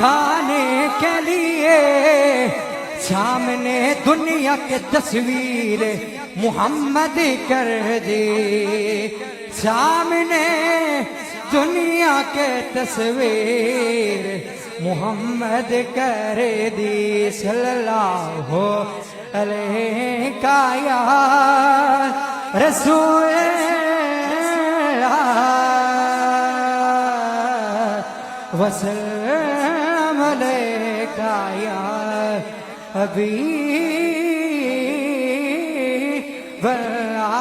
دکھانے کے لیے سامنے دنیا کے تصویر محمد کر دی، سامنے دنیا کے تصویر محمد کر دی، صلی اللہ علیہ یا رسول وسلم علیکہ یا حبیب اللہ۔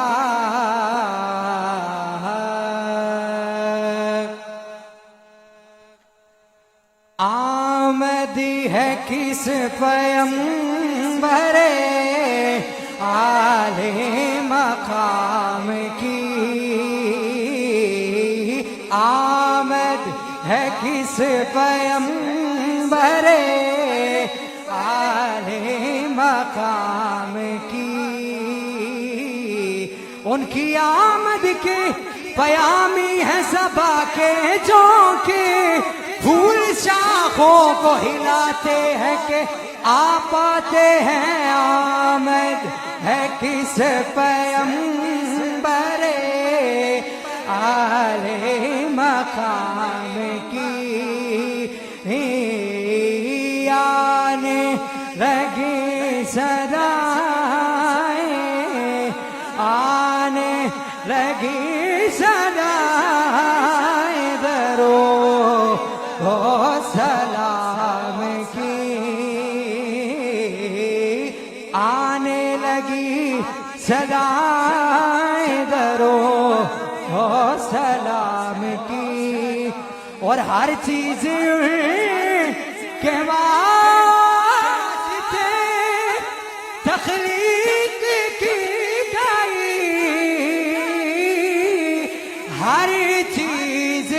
آمدی ہے کس پیغمبر اعلی مقام کی، آمد ہے کس پیغمبر اعلی مقام کی، ان کی آمد کے پیامی ہے صبا کے جھونکے، پھول شاخوں کو ہلاتے ہیں کہ آپ آتے ہیں، آمد ہے کس پیغمبر اعلی مقام کی، آنے لگی صدائیں، آنے لگی صدائیں درود و سلام کی، آنے لگی صدائیں درود و سلام کی، اور ہر چیز کے واسطے تخلیق کی گئی، ہر چیز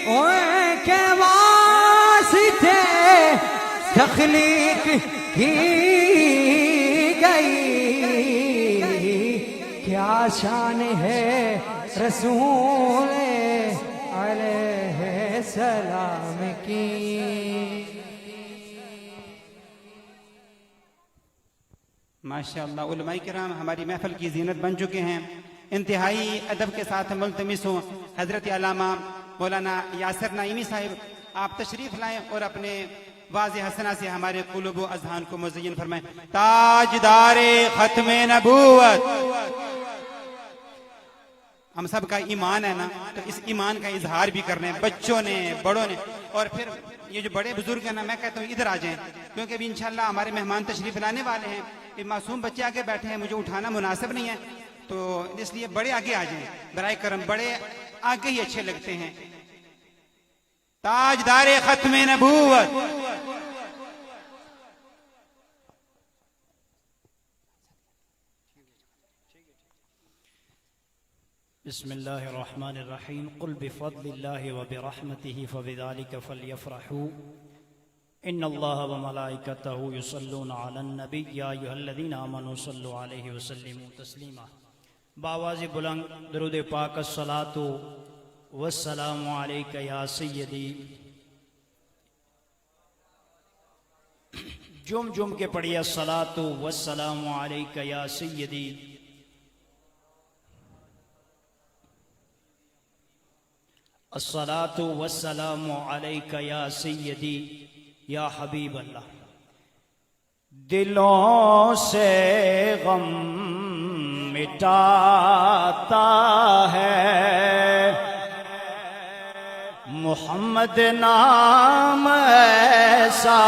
ان کے واسطے تخلیق کی گئی، کیا شان ہے رسول علیہ السلام کی۔ ماشاءاللہ علماء کرام ہماری محفل کی زینت بن چکے ہیں، انتہائی ادب کے ساتھ ملتمس ہوں حضرت علامہ مولانا یاسر نعیمی صاحب آپ تشریف لائیں اور اپنے واضح حسنہ سے ہمارے قلوب و اذہان کو مزین فرمائیں۔ تاجدار ختم نبوت، ہم سب کا ایمان ہے نا، تو اس ایمان کا اظہار بھی کرنا ہے، بچوں نے بڑوں نے، اور پھر یہ جو بڑے بزرگ ہیں نا، میں کہتا ہوں ادھر آ جائیں، کیونکہ ابھی انشاءاللہ ہمارے مہمان تشریف لانے والے ہیں، یہ معصوم بچے آگے بیٹھے ہیں، مجھے اٹھانا مناسب نہیں ہے، تو اس لیے بڑے آگے آ جائیں، برائے کرم بڑے آگے ہی اچھے لگتے ہیں۔ تاجدار ختم نبوت، بسم اللہ الرحمن الرحیم، قل بفضل اللہ وبرحمتہ فبذلک فلیفرحوا ان اللہ وملائکتہ یصلون علی النبی یا ایھا الذین آمنوا صلوا علیہ وسلموا تسلیما۔ بآواز بلند درود پاک الصلاۃ والسلام علیک یا سیدی، جم جم کے پڑھیے الصلاۃ والسلام علیک یا سیدی، الصلاۃ والسلام علیک یا سیدی یا حبیب اللہ۔ دلوں سے غم مٹاتا ہے محمد نام ایسا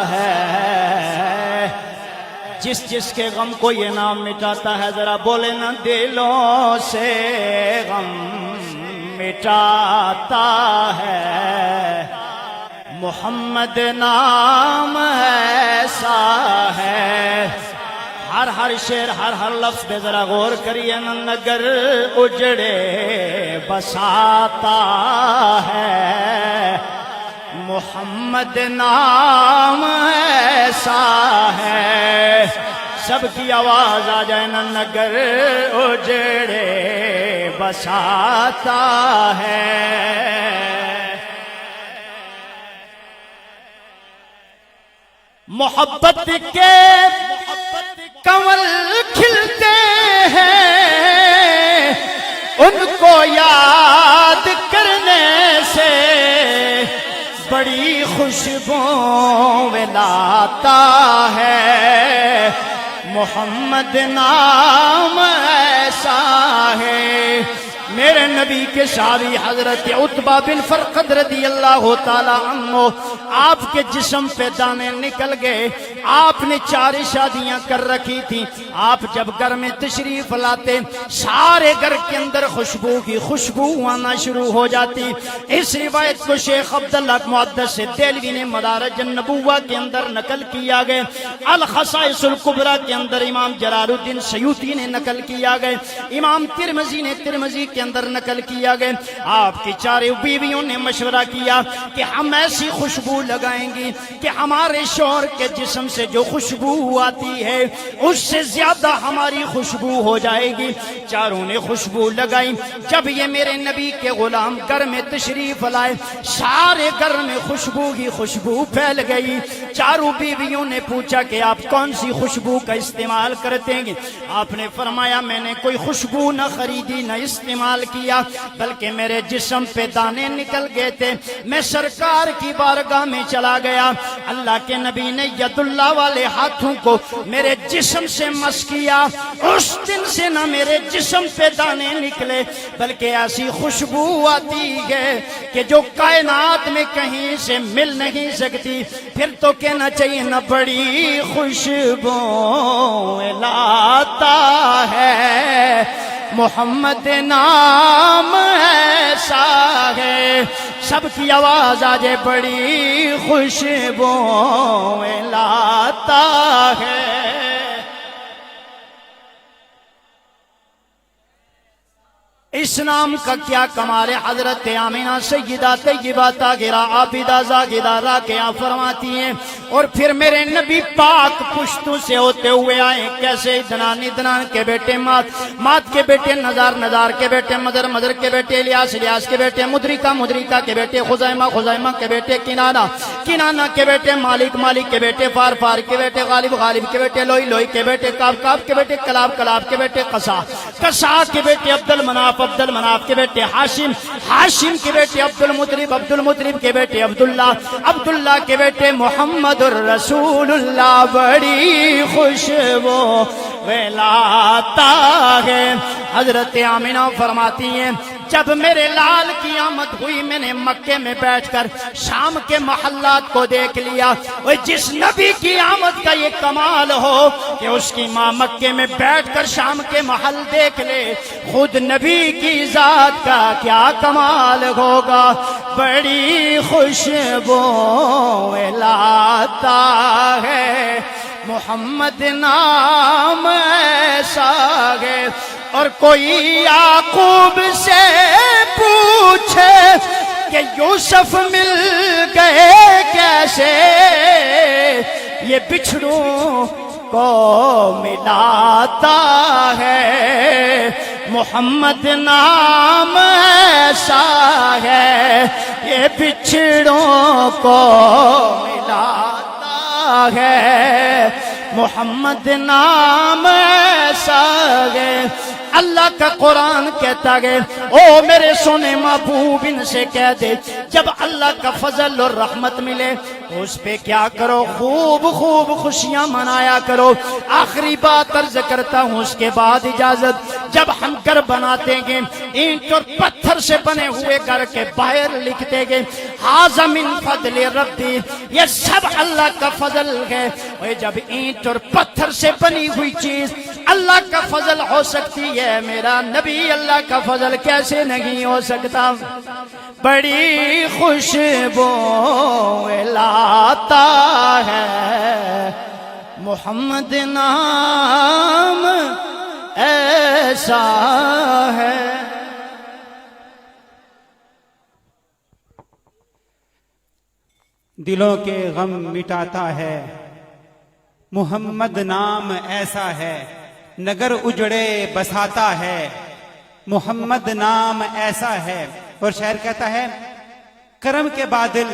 ہے، جس جس کے غم کو یہ نام مٹاتا ہے، ذرا بولے نا، دلوں سے غم مٹاتا ہے محمد نام ایسا ہے۔ ہر شعر ہر لفظ پہ ذرا غور کریے نا، نگر اجڑے بساتا ہے محمد نام ایسا ہے۔ سب کی آواز آ جائے نا، نگر اجڑے بساتا ہے۔ محبت کے کنول کھلتے ہیں ان کو یاد کرنے سے، بڑی خوشبو لاتا ہے محمد نام ایسا ہے۔ میرے نبی کے شاوی حضرت عتبہ بن فرقد رضی اللہ تعالی عنہ، آپ کے جسم پہ دانے نکل گئے، آپ نے 4 شادیاں کر رکھی تھی، آپ جب گھر میں تشریف لاتے سارے گھر کے اندر خوشبو کی خوشبو آنا شروع ہو جاتی۔ اس روایت کو شیخ عبداللہ محدث دہلوی نے مدارج النبوہ کے اندر نقل کیا گئے، الخصائص الکبریٰ کے اندر امام جلال الدین سیوطی نے نقل کیا گئے، امام ترمذی نے ترمذی کے اندر نقل کیا گئے۔ آپ کی 4 بیویوں نے مشورہ کیا کہ ہم ایسی خوشبو لگائیں گی کہ ہمارے شوہر کے جسم سے جو خوشبو آتی ہے اس سے زیادہ ہماری خوشبو ہو جائے گی۔ چاروں نے خوشبو لگائی۔ جب یہ میرے نبی کے غلام گھر میں تشریف لائے، سارے گھر میں خوشبو ہی خوشبو پھیل گئی۔ 4 بیویوں نے پوچھا کہ آپ کون سی خوشبو کا استعمال کرتے ہیں؟ آپ نے فرمایا میں نے کوئی خوشبو نہ خریدی نہ استعمال کیا، بلکہ میرے جسم پہ دانے نکل گئے تھے، میں سرکار کی بارگاہ میں چلا گیا، اللہ کے نبی نے ید اللہ والے ہاتھوں کو میرے جسم سے مس کیا، اس دن سے نہ میرے جسم پہ دانے نکلے، بلکہ ایسی خوشبو آتی ہے کہ جو کائنات میں کہیں سے مل نہیں سکتی۔ پھر تو کہنا چاہیے نہ بڑی خوشبو لاتا ہے محمد نام ایسا ہے۔ سب کی آواز آج بڑی خوشبو لاتا ہے۔ اس نام کا کیا کمال ہے؟ حضرت آمینہ سیدہ طیبہ طاہرہ عابدہ زاہدہ راکعہ فرماتی ہیں اور پھر میرے نبی پاک پشتوں سے ہوتے ہوئے آئے۔ کیسے؟ ادنان ادنان کے بیٹے مات، مات کے بیٹے نزار، نزار کے بیٹے مدر، مدر کے بیٹے الیاس، الیاس کے بیٹے مدرکہ، مدرکہ کے بیٹے خزیمہ، خزیمہ کے بیٹے کنانہ، کنانہ کے بیٹے مالک، مالک کے بیٹے فار، فار کے بیٹے غالب، غالب کے بیٹے لوئی، لوئی کے بیٹے کعب، کعب کے بیٹے کلاب، کلاب کے بیٹے قصا، قصا کے بیٹے عبد المناف، عبد المناف کے بیٹے ہاشم، ہاشم کے بیٹے عبد المطلب، عبد المطلب کے بیٹے عبداللہ، عبداللہ کے بیٹے محمد الرسول اللہ۔ بڑی خوشبو لاتا ہے۔ حضرت آمینہ فرماتی ہیں جب میرے لال کی آمد ہوئی میں نے مکے میں بیٹھ کر شام کے محلات کو دیکھ لیا۔ اور جس نبی کی آمد کا یہ کمال ہو کہ اس کی ماں مکے میں بیٹھ کر شام کے محل دیکھ لے، خود نبی کی ذات کا کیا کمال ہوگا۔ بڑی خوشبو لاتا ہے محمد نام ایسا ہے۔ اور کوئی یعقوب سے پوچھے کہ یوسف مل گئے کیسے، یہ بچھڑوں کو ملاتا ہے محمد نام ایسا ہے، یہ بچھڑوں کو ملاتا ہے محمد نام ایسا ہے۔ اللہ کا قرآن کہتا ہے او میرے سونے محبوب ان سے کہہ دے جب اللہ کا فضل اور رحمت ملے اس پہ کیا کرو، خوب خوب خوشیاں منایا کرو۔ آخری بات عرض کرتا ہوں اس کے بعد اجازت، جب ہم گھر بناتے گے اینٹ اور پتھر سے بنے ہوئے گھر کے باہر لکھتے گے ھذا من فضل ربی، یہ سب اللہ کا فضل ہے۔ اور جب اینٹ اور پتھر سے بنی ہوئی چیز اللہ کا فضل ہو سکتی ہے، میرا نبی اللہ کا فضل کیسے نہیں ہو سکتا؟ بڑی خوشبو لاتا ہے محمد نام ایسا ہے۔ دلوں کے غم مٹاتا ہے محمد نام ایسا ہے، نگر اجڑے بساتا ہے محمد نام ایسا ہے۔ اور شاعر کہتا ہے کرم کے بادل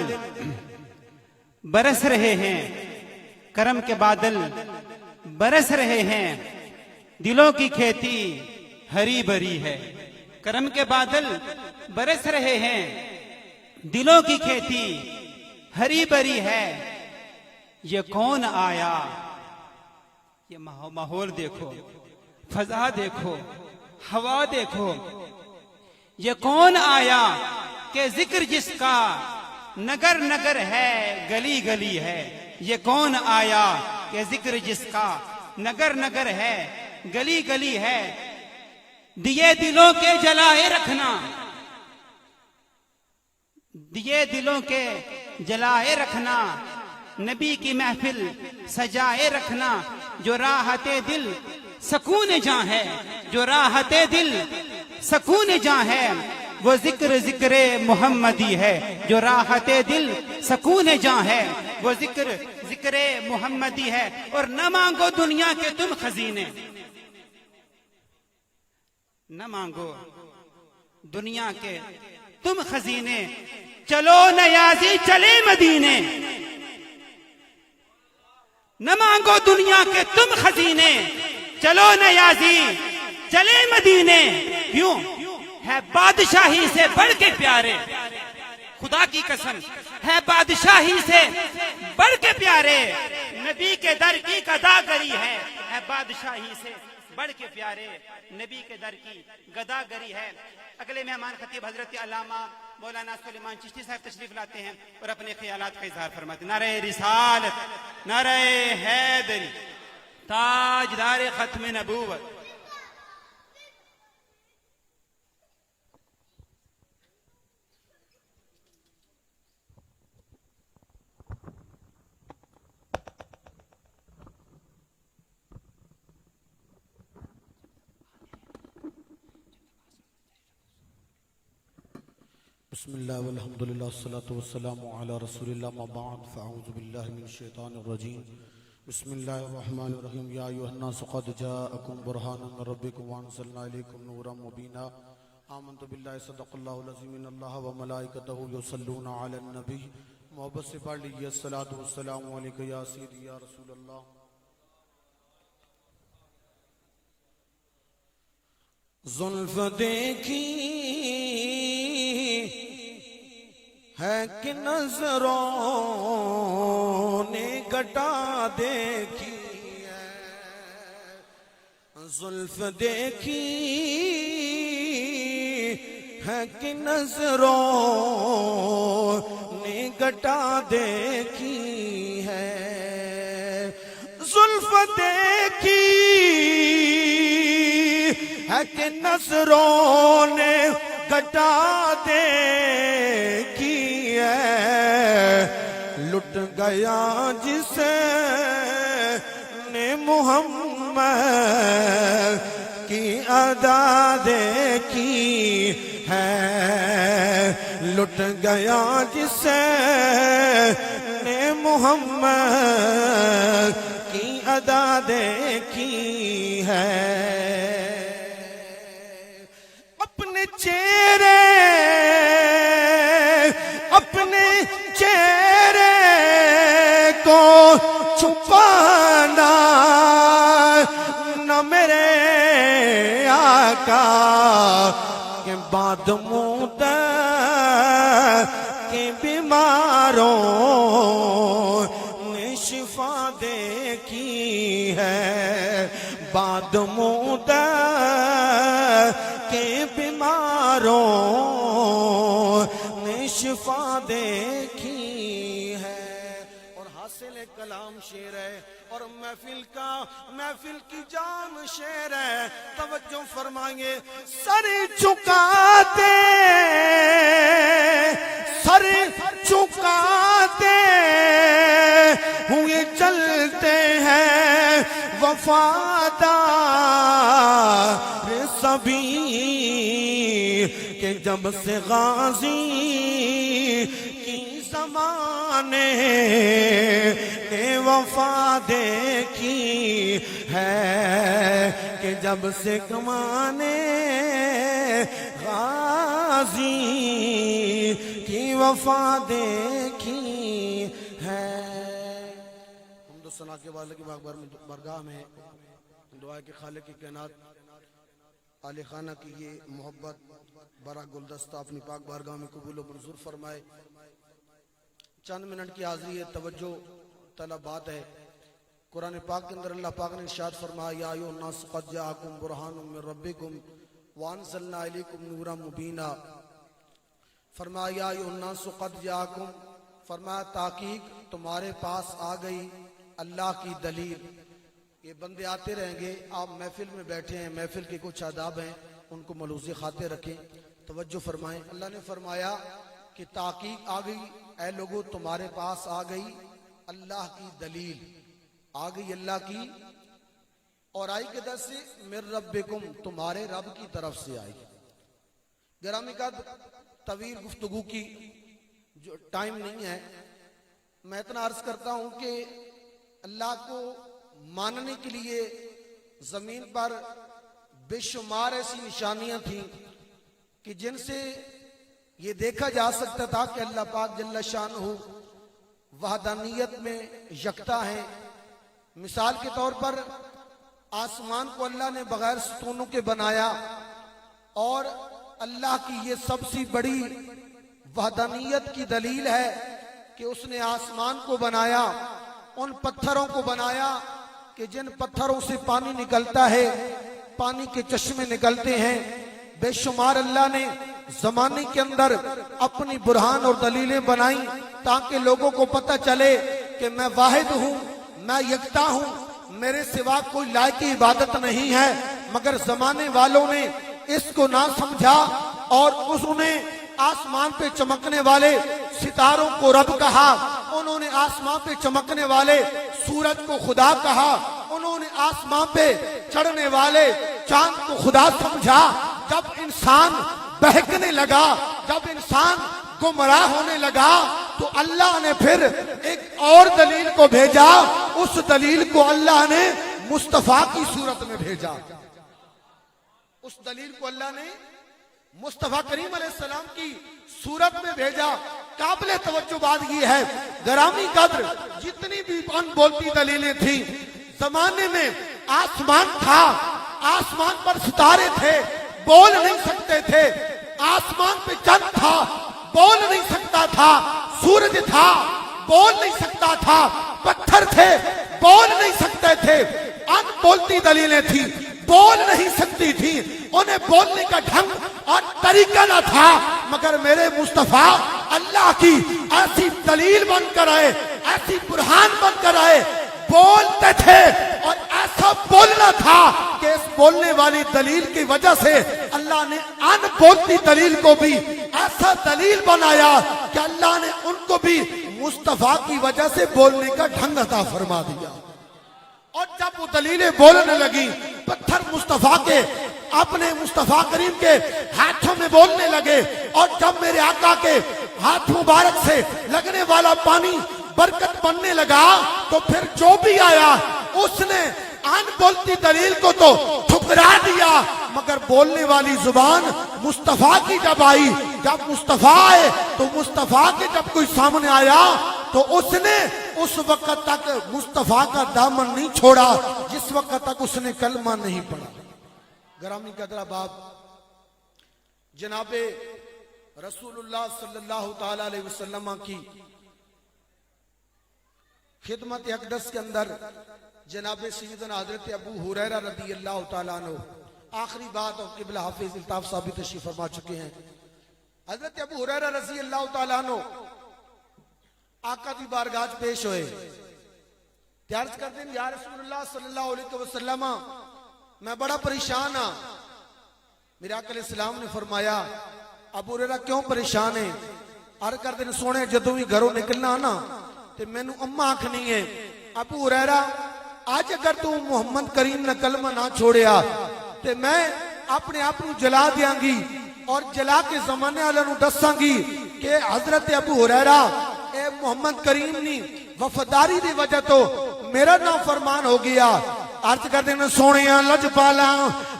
برس رہے ہیں، کرم کے بادل برس رہے ہیں، دلوں کی کھیتی ہری بھری ہے۔ کرم کے بادل برس رہے ہیں، دلوں کی کھیتی ہری بھری ہے۔ یہ کون آیا؟ یہ ماحول دیکھو، فضا دیکھو، ہوا دیکھو۔ یہ کون آیا کہ ذکر جس کا نگر نگر ہے، گلی گلی ہے۔ یہ کون آیا کہ ذکر جس کا نگر نگر ہے، گلی گلی ہے۔ دیے دلوں کے جلائے رکھنا، دیے دلوں کے جلائے رکھنا، نبی کی محفل سجائے رکھنا۔ جو راحت دل سکون جاں ہے، جو راحت دل سکون جاں ہے، وہ ذکر ذکر محمدی ہے۔ جو راحت دل سکون جاں ہے، وہ ذکر ذکر محمدی ہے۔ اور نہ مانگو دنیا کے تم خزینے، نہ مانگو دنیا کے تم خزینے، چلو نیازی چلے مدینے۔ نہ مانگو دنیا کے تم خزینے، چلو نیازی چلے مدینے۔ کیوں ہے بادشاہی سے بڑھ کے پیارے، خدا کی قسم ہے بادشاہی سے بڑھ کے پیارے، نبی کے در کی گداگری ہے بادشاہی سے بڑھ کے پیارے، نبی کے در کی گداگری ہے۔ اگلے مہمان خطیب حضرت علامہ مولانا سلیمان چشتی صاحب تشریف لاتے ہیں اور اپنے خیالات کا اظہار فرماتے ہیں۔ نعرہ رسالت، نعرہ حیدری، تاجدار ختم نبوت۔ بسم اللہ والحمدللہ والصلاة والسلام علی رسول اللہ، ما بعد فاعوذ باللہ من الشیطان الرجیم۔ بسم اللہ الرحمن الرحیم۔ یا ایھا الناس قد جاءکم برہان من ربکم وانزلنا الیکم نورا مبینا۔ آمنت باللہ صدق اللہ العظیم، ان اللہ وملائکتہ یصلون علی النبی۔ محبت سے پڑھ لیجیے الصلاۃ والسلام علیک یا سیدی یا رسول اللہ۔ زلف دیکھی ہے کہ نظروں نے گٹا دیکھی ہے، زلف دیکھی ہے کہ نظروں نے گٹا دیکھی ہے، زلف دیکھی ہے کہ نظروں نے گٹا دیکھی ہے، لٹ گیا جسے نے محمد کی ادا دیکھی ہے، لٹ گیا جسے نے محمد کی ادا دیکھی ہے۔ اپنے چہرے کو چھپانا نہ میرے آقا کے بعد موت کے بیماروں نے شفا دیکھی ہے، بعد موت کے بیماروں نے شفا دیکھی ہے۔ اور حاصل کلام شعر ہے اور محفل کی جان شعر ہے، توجہ فرمائیں۔ سر چکاتے ہوئے چلتے ہیں وفادار سبھی کہ جب سے غازی کی زمانے نے وفا دیکھی ہے، کہ جب سے کمانے غازی کی وفا دیکھی ہے۔ ثنا کے والے کی بارگاہ میں دعا ہے کہ خالق کی کائنات آل خانہ کی یہ محبت برا گلدستہ اپنی پاک بارگاہ میں قبول و منظور فرمائے. چند منٹ کی حاضری ہے، توجہ طلب بات ہے. قرآن پاک کے اندر اللہ پاک نے ارشاد فرمایا یا ایھا الناس قد جاءکم برہان من ربکم وانزلنا الیکم نورا مبینا. فرمایا یا ایھا الناس قد جاءکم، فرمایا تحقیق تمہارے پاس آ گئی اللہ کی دلیل. یہ بندے آتے رہیں گے، آپ محفل میں بیٹھے ہیں، محفل کے کچھ آداب ہیں ان کو ملحوظ خاطر رکھیں، توجہ فرمائیں. اللہ نے فرمایا کہ تحقیق آ گئی اے لوگوں تمہارے پاس آ گئی اللہ کی دلیل، آ گئی اللہ کی، اور آئی کدھر سے؟ من ربکم، تمہارے رب کی طرف سے آئی. گرامی کا طویل گفتگو کی جو ٹائم نہیں ہے، میں اتنا عرض کرتا ہوں کہ اللہ کو ماننے کے لیے زمین پر بے شمار ایسی نشانیاں تھیں کہ جن سے یہ دیکھا جا سکتا تھا کہ اللہ پاک جل شانہ وحدانیت میں یکتا ہے. مثال کے طور پر آسمان کو اللہ نے بغیر ستونوں کے بنایا، اور اللہ کی یہ سب سے بڑی وحدانیت کی دلیل ہے کہ اس نے آسمان کو بنایا، ان پتھروں کو بنایا کہ جن پتھروں سے پانی نکلتا ہے، پانی کے چشمے نکلتے ہیں. بے شمار اللہ نے زمانے کے اندر اپنی برہان اور دلیلیں بنائیں تاکہ لوگوں کو پتہ چلے کہ میں واحد ہوں، میں یکتا ہوں، میرے سوا کوئی لائق عبادت نہیں ہے. مگر زمانے والوں نے اس کو نہ سمجھا اور انہوں نے آسمان پہ چمکنے والے ستاروں کو رب کہا، انہوں نے آسمان پہ چمکنے والے سورج کو خدا کہا، انہوں نے آسمان پہ چڑھنے والے چاند کو خدا سمجھا. جب انسان بہکنے لگا، جب انسان گمراہ ہونے لگا تو اللہ نے پھر ایک اور دلیل کو بھیجا. اس دلیل کو اللہ نے مصطفیٰ کی صورت میں بھیجا. اس دلیل کو اللہ نے مصطفیٰ کریم علیہ السلام کی صورت میں بھیجا. قابل توجہ بات یہ ہے گرامی قدر، جتنی بھی ان بولتی دلیلیں تھیں، زمانے میں آسمان تھا، آسمان پر ستارے تھے، بول نہیں سکتے تھے. آسمان پہ چند تھا، بول نہیں سکتا تھا. سورج تھا، بول نہیں سکتا تھا. پتھر تھے، بول نہیں سکتے تھے. ان بولتی دلیلیں تھیں، بول نہیں سکتی تھی، انہیں بولنے کا ڈھنگ اور طریقہ نہ تھا. مگر میرے مصطفیٰ اللہ کی ایسی دلیل بن کر آئے، ایسی برہان بن کر آئے، بولتے تھے اور ایسا بولنا تھا کہ اس بولنے والی دلیل کی وجہ سے اللہ نے ان بولتی دلیل کو بھی ایسا دلیل بنایا کہ اللہ نے ان کو بھی مصطفیٰ کی وجہ سے بولنے کا ڈھنگ عطا فرما دیا. اور جب وہ دلیلیں بولنے لگی، پتھر مصطفیٰ کے اپنے مصطفیٰ کریم کے ہاتھوں میں بولنے لگے. اور جب میرے آقا کے ہاتھ مبارک سے لگنے والا پانی برکت بننے لگا تو پھر جو بھی آیا اس نے ان بولتی دلیل کو تو ٹھکرا دیا. مگر بولنے والی زبان مصطفیٰ کی جب آئی، جب مصطفیٰ آئے تو مصطفیٰ کے جب کوئی سامنے آیا تو اس نے اس وقت تک مصطفیٰ کا دامن نہیں چھوڑا جس وقت تک اس نے کلمہ نہیں پڑھا. گرامی قدر احباب، جناب رسول اللہ صلی اللہ تعالی علیہ وسلم کی خدمت اقدس کے اندر جناب سیدنا حضرت ابو ہریرہ رضی اللہ تعالیٰ عنہ آخری بات اور قبلہ حافظ الطاف صاحب تشریف فرما چکے ہیں. حضرت ابو ہریرہ رضی اللہ تعالیٰ عنہ آقا دی بارگاہ پیش ہوئے، عرض کرتے ہیں یا رسول اللہ صلی اللہ علیہ وسلم میں بڑا پریشان ہاں. میرے آقا علیہ السلام نے فرمایا ابو ہریرہ کیوں پریشان ہے؟ عرض کرتے ہیں سونے جدوں ہی گھروں نکلنا نا تے مینوں اماں آکھنی ہے ابو ہریرہ آج اگر تو محمد کریم نے کلمہ نہ چھوڑیا تے میں اپنے آپ کو جلا دیاں گی اور جلا کے زمانے والوں نوں دساں گی کہ حضرت ابو ہریرہ اے محمد کریم نی وفاداری دی وجہ تو میرا نافرمان ہو گیا. عرض کرتے ہیں سونیاں لجپالا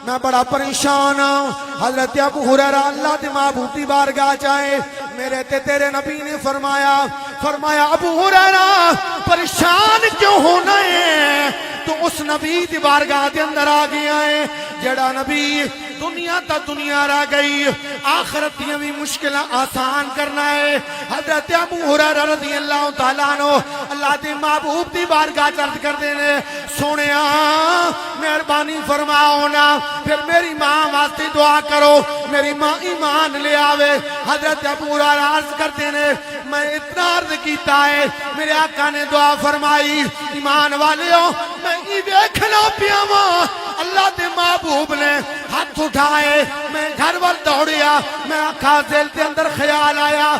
میں بڑا پریشان ہوں. حضرت ابو ہریرہ اللہ دی معبودی بارگاہ جائے، میرے تے تیرے نبی نے فرمایا فرمایا ابو ہریرہ پریشان کیوں ہونا ہے؟ تو اس نبی دی بارگاہ دے اندر آ گیا ہے جڑا نبی دنیا تا دنیا رہ گئی آخرت دیاں بھی مشکلیں آسان کرنا ہے۔ حضرت ابو ہریرہ رضی اللہ تعالیٰ عنہ اللہ دے محبوب دی بارگاہ عرض کر دینے سونیا مہربانی فرماؤ نا پھر میری ماں واسطے دعا کرو میری ماں ایمان لے آوے۔ حضرت ابو ہریرہ عرض کر دینے میں اتنا عرض کیتا ہے میرے آقا نے دعا فرمائی ایمان والیوں میں ہی دیکھنا پیاما اللہ دے محبوب نے ہاتھ اٹھائے میں گھر وال دوڑیا میں آقا دل کے اندر خیال آیا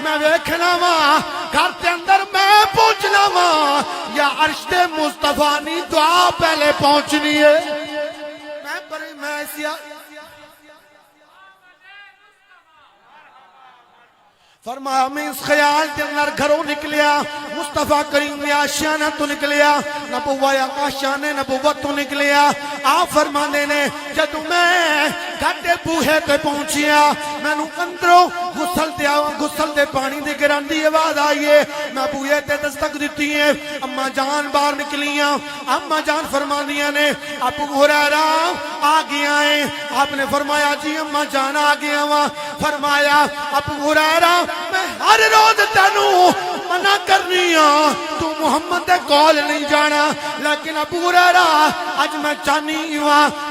میں دیکھنا ماں گھر کے اندر میں پہنچنا ماں یا عرش دے مصطفیٰ نی دعا پہلے پہنچنی ہے میں فرمایا میں اس خیال کے اندر گھروں نکلیا مصطفیٰ کریم یا آشیانہ تو نکلیا نبوہ یا آشیانہ نبوت تو نکلیا آپ فرمانے نے جدو میں گھٹے بوہے تے پہنچیا میں نو اندروں غسل دے پانی دے گران دی آواز آئیے میں بوہے تے دستک دیتی ہیں اماں جان باہر نکلیاں اماں جان فرمانیاں نے ابو ہریرہ آ گیا ہیں آپ نے فرمایا جی اماں جان آ گیا ہوا فرمایا ابو ہریرہ میں ہر روز تینوں منع کرنی ہوں تو محمد دے کول نہیں جانا لیکن ابو ہریرہ آج میں چاہنی ہوں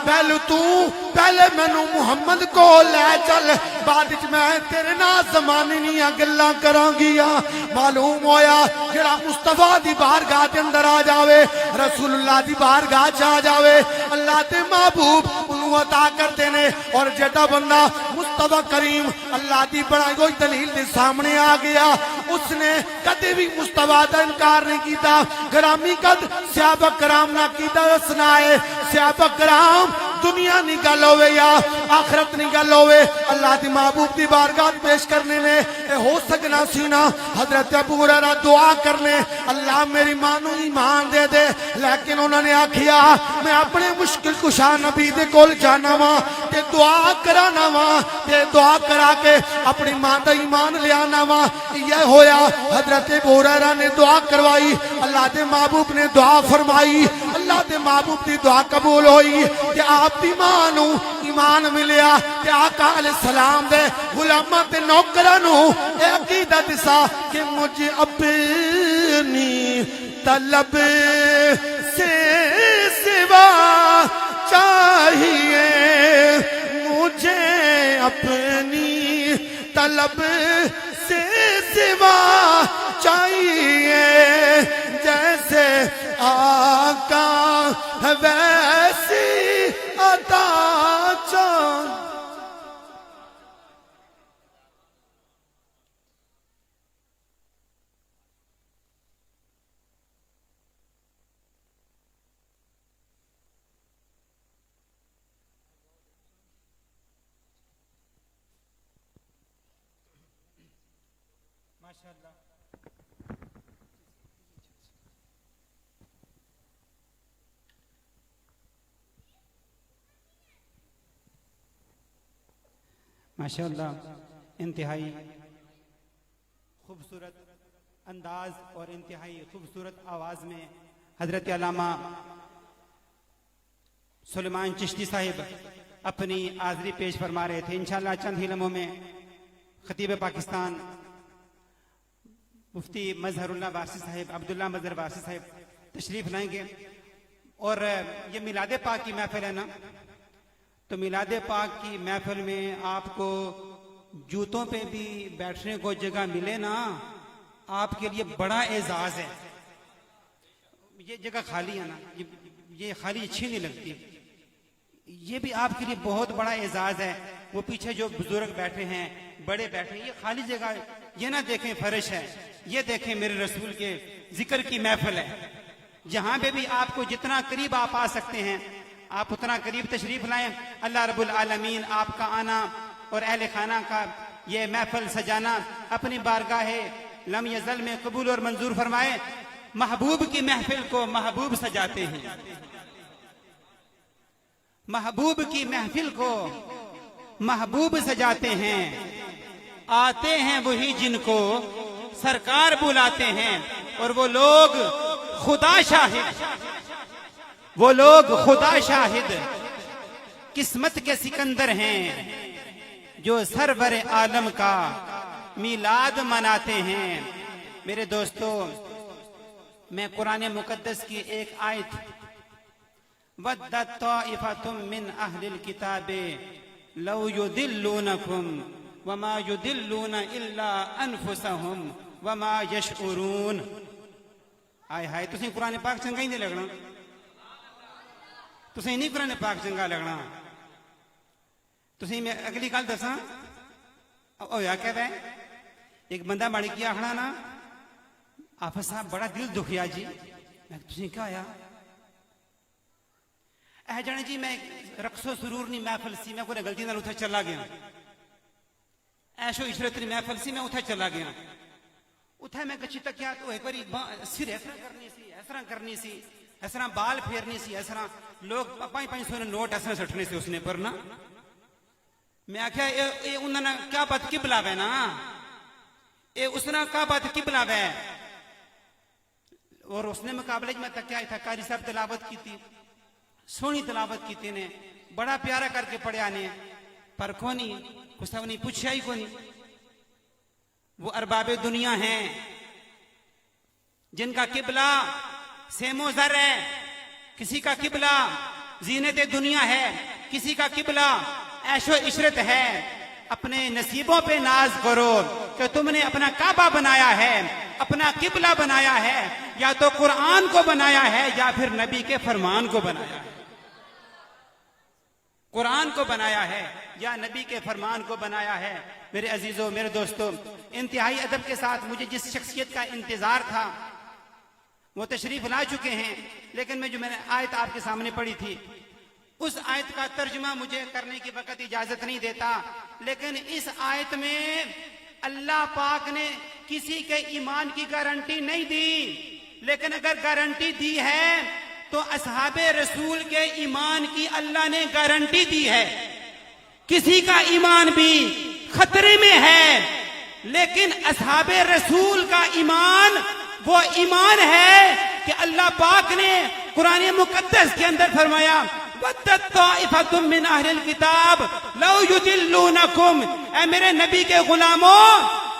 پہلے میں نو محمد کو لے چل بعد میں تیرے نا زمانے نہیں گلا کراں گیا معلوم ہویا جڑا مصطفیٰ دی بارگاہ دے اندر آ جاوے رسول اللہ دی بارگاہ چا جاوے اللہ دے محبوب انہوں عطا کرتے نے اور جڑا بندہ مصطفیٰ کریم اللہ دی بڑائی کوئی دلیل دے سامنے آ گیا اس نے کدے بھی مصطفیٰ دا انکار نہیں کیتا گرامی قد صحابہ کرام نہ کیتا سنائے صحابہ کرام دنیا نہیں گل ہوئے یا آخرت نہیں گل ہوئے اللہ دی محبوب دی بارگاہ پیش کرنے نے اے ہو سکنا سینا حضرت ابو ہریرہ دعا کرنے اللہ میری ماں نو ایمان دے دے لیکن انہوں نے آکھیا میں اپنے مشکل کشا نبی دے کول جانا وا تے دعا کرانا وا تے دعا کرا کے اپنی ماں دا ایمان لے آنا وا یہ ہویا حضرت ابو ہریرہ نے دعا کروائی اللہ دے محبوب نے دعا فرمائی اللہ دے محبوب دی دعا قبول ہوئی کہ آپ دی ماں نو ایمان ملیا کہ آقا علیہ السلام دے غلامہ تے نوکرانو اے عقیدہ دسا کہ مجھے اپنی طلب سے سوا چاہیے مجھے اپنی طلب سے سوا چاہیے جیسے آقا ویسی عطا چاہیے ماشاءاللہ انتہائی خوبصورت انداز اور انتہائی خوبصورت آواز میں حضرت علامہ سلیمان چشتی صاحب اپنی حاضری پیش فرما رہے تھے انشاءاللہ چند ہی لمحوں میں خطیب پاکستان مفتی مظہر اللہ وارثی صاحب عبداللہ مظہر وارثی صاحب تشریف لائیں گے اور یہ میلاد پاک کی محفل ہے نا تو میلاد پاک کی محفل میں آپ کو جوتوں پہ بھی بیٹھنے کو جگہ ملے نا آپ کے لیے بڑا اعزاز ہے یہ جگہ خالی ہے نا یہ خالی اچھی نہیں لگتی یہ بھی آپ کے لیے بہت بڑا اعزاز ہے وہ پیچھے جو بزرگ بیٹھے ہیں بڑے بیٹھے ہیں یہ خالی جگہ یہ نہ دیکھیں فرش ہے یہ دیکھیں میرے رسول کے ذکر کی محفل ہے جہاں پہ بھی آپ کو جتنا قریب آپ آ سکتے ہیں آپ اتنا قریب تشریف لائیں اللہ رب العالمین آپ کا آنا اور اہل خانہ کا یہ محفل سجانا اپنی بارگاہ لم یزل میں قبول اور منظور فرمائے محبوب کی محفل کو محبوب سجاتے ہیں محبوب کی محفل کو محبوب سجاتے ہیں آتے ہیں وہی جن کو سرکار بلاتے ہیں، اور وہ لوگ خدا شاہد، وہ لوگ خدا شاہد قسمت کے سکندر ہیں جو سرور عالم کا میلاد مناتے ہیں۔ میرے دوستو، میں قرآن مقدس کی ایک آیت وَدَّتْ طَائِفَةٌ مِّنْ أَهْلِ الْكِتَابِ لَوْ يُضِلُّونَكُمْ وَمَا يُضِلُّونَ إِلَّا أَنفُسَهُمْ وَمَا يَشْعُرُونَ۔ آئے ہائے، تسیں قرآن پاک چنگا ہی نہیں لگنا، تسیں نہیں قرآن پاک چنگا لگنا۔ تسیں میں اگلی گل دساں، ہویا کیا ہے، ایک بندہ بڑھ کے آخنا نا، آفت صاحب بڑا دل دکھیا جی۔ میں تسیں کیا آیا؟ اے جانے جی میں رقص و سرور نہیں محفل سی، میں کوئی غلطی نال اتھا چلا گیا، ایشو عشرت نہیں محفل سی، میں اتھا چلا گیا، اتھا میں گچھی تک کیا تو ایک باری سر اس طرح کرنی سی، اس طرح کرنی سی، اس طرح بال پھیرنی سی، اس طرح لوگ 500 نوٹ اس طرح سٹنے سے اس نے پر نا۔ میں آکھیا اے انہوں نے کیا بات کی بلاوے نا، اے اس نے کیا بات کی بلاوے، اور اس نے مقابلے میں تک کیا تھا، قاری صاحب تلاوت کی تھی، سونی تلاوت کی تھی نے، بڑا پیارا کر کے پڑھیا نے، پر کونی کچھ نہیں پوچھا ہی کونی۔ وہ ارباب دنیا ہیں جن کا قبلہ سیم و زر ہے، کسی کا قبلہ زینت دنیا ہے، کسی کا قبلہ عیش و عشرت ہے۔ اپنے نصیبوں پہ ناز کرو کہ تم نے اپنا کعبہ بنایا ہے، اپنا قبلہ بنایا ہے، یا تو قرآن کو بنایا ہے یا پھر نبی کے فرمان کو بنایا ہے، قرآن کو بنایا ہے یا نبی کے فرمان کو بنایا ہے۔ میرے عزیزوں، میرے دوستوں، انتہائی ادب کے ساتھ مجھے جس شخصیت کا انتظار تھا وہ تشریف لا چکے ہیں، لیکن میں نے آیت آپ کے سامنے پڑھی تھی، اس آیت کا ترجمہ مجھے کرنے کی وقت اجازت نہیں دیتا، لیکن اس آیت میں اللہ پاک نے کسی کے ایمان کی گارنٹی نہیں دی، لیکن اگر گارنٹی دی ہے تو اصحاب رسول کے ایمان کی اللہ نے گارنٹی دی ہے۔ کسی کا ایمان بھی خطرے میں ہے، لیکن اصحاب رسول کا ایمان وہ ایمان ہے کہ اللہ پاک نے قرآن مقدس کے اندر فرمایا وَدَّتْ طَائِفَةٌ مِّنْ أَهْلِ الْكِتَابِ لَوْ يُضِلُّونَكُمْ۔ اے میرے نبی کے غلاموں،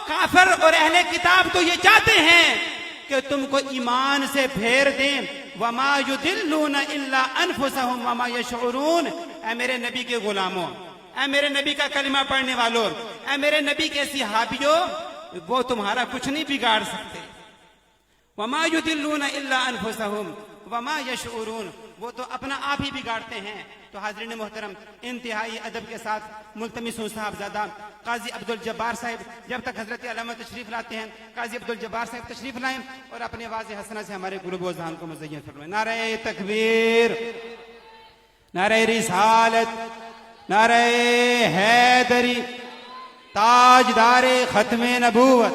کافر اور اہل کتاب تو یہ چاہتے ہیں کہ تم کو ایمان سے پھیر دیں، وَمَا يُضِلُّونَ إِلَّا أَنفُسَهُمْ وَمَا يَشْعُرُونَ۔ اے میرے نبی کے غلاموں، اے میرے نبی کا کلمہ پڑھنے والوں، اے میرے نبی کے صحابیوں، وہ تمہارا کچھ نہیں بگاڑ سکتے۔ وَمَا يُضِلُّونَ إِلَّا أَنفُسَهُمْ وَمَا يَشْعُرُونَ، وہ تو اپنا آپ ہی بگاڑتے ہیں۔ تو حاضرین محترم، انتہائی ادب کے ساتھ ملتمس ہوں صاحبزادہ قاضی عبدالجبار صاحب، جب تک حضرت علامہ تشریف لاتے ہیں، قاضی عبدالجبار صاحب تشریف لائیں اور اپنے واضح حسنہ سے ہمارے قلوب و اذہان کو مزین فرمائیں۔ نعرہ تکبیر، نعرہ رسالت، نعرہ حیدری، تاجدار ختم نبوت۔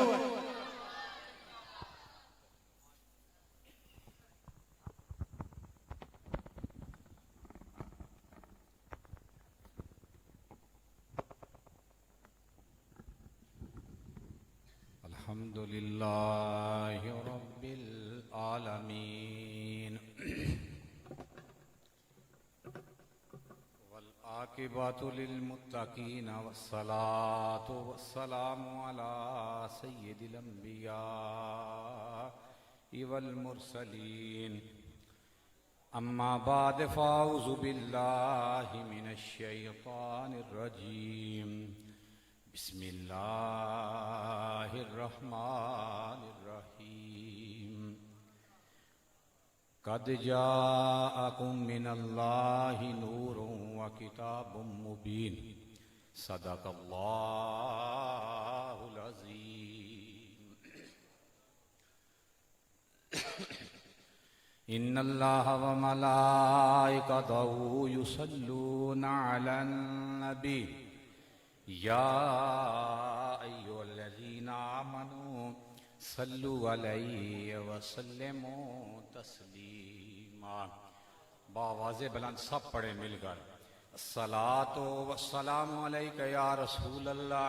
الحمد لله رب العالمين والعاقبة للمتقين والصلاة والسلام على سيد الأنبياء والمرسلين أما بعد فأعوذ بالله من الشيطان الرجيم بسم اللہ الرحمن الرحیم قد جاءکم من اللہ نور وکتاب مبین صدق اللہ العظیم ان اللہ وملائکتہ یصلون علی النبی یا ایھا الذین آمنوا صلوا علیہ وسلموا تسلیما۔ بآواز بلند سب پڑھیں مل کر، الصلاۃ والسلام علیک یا رسول اللہ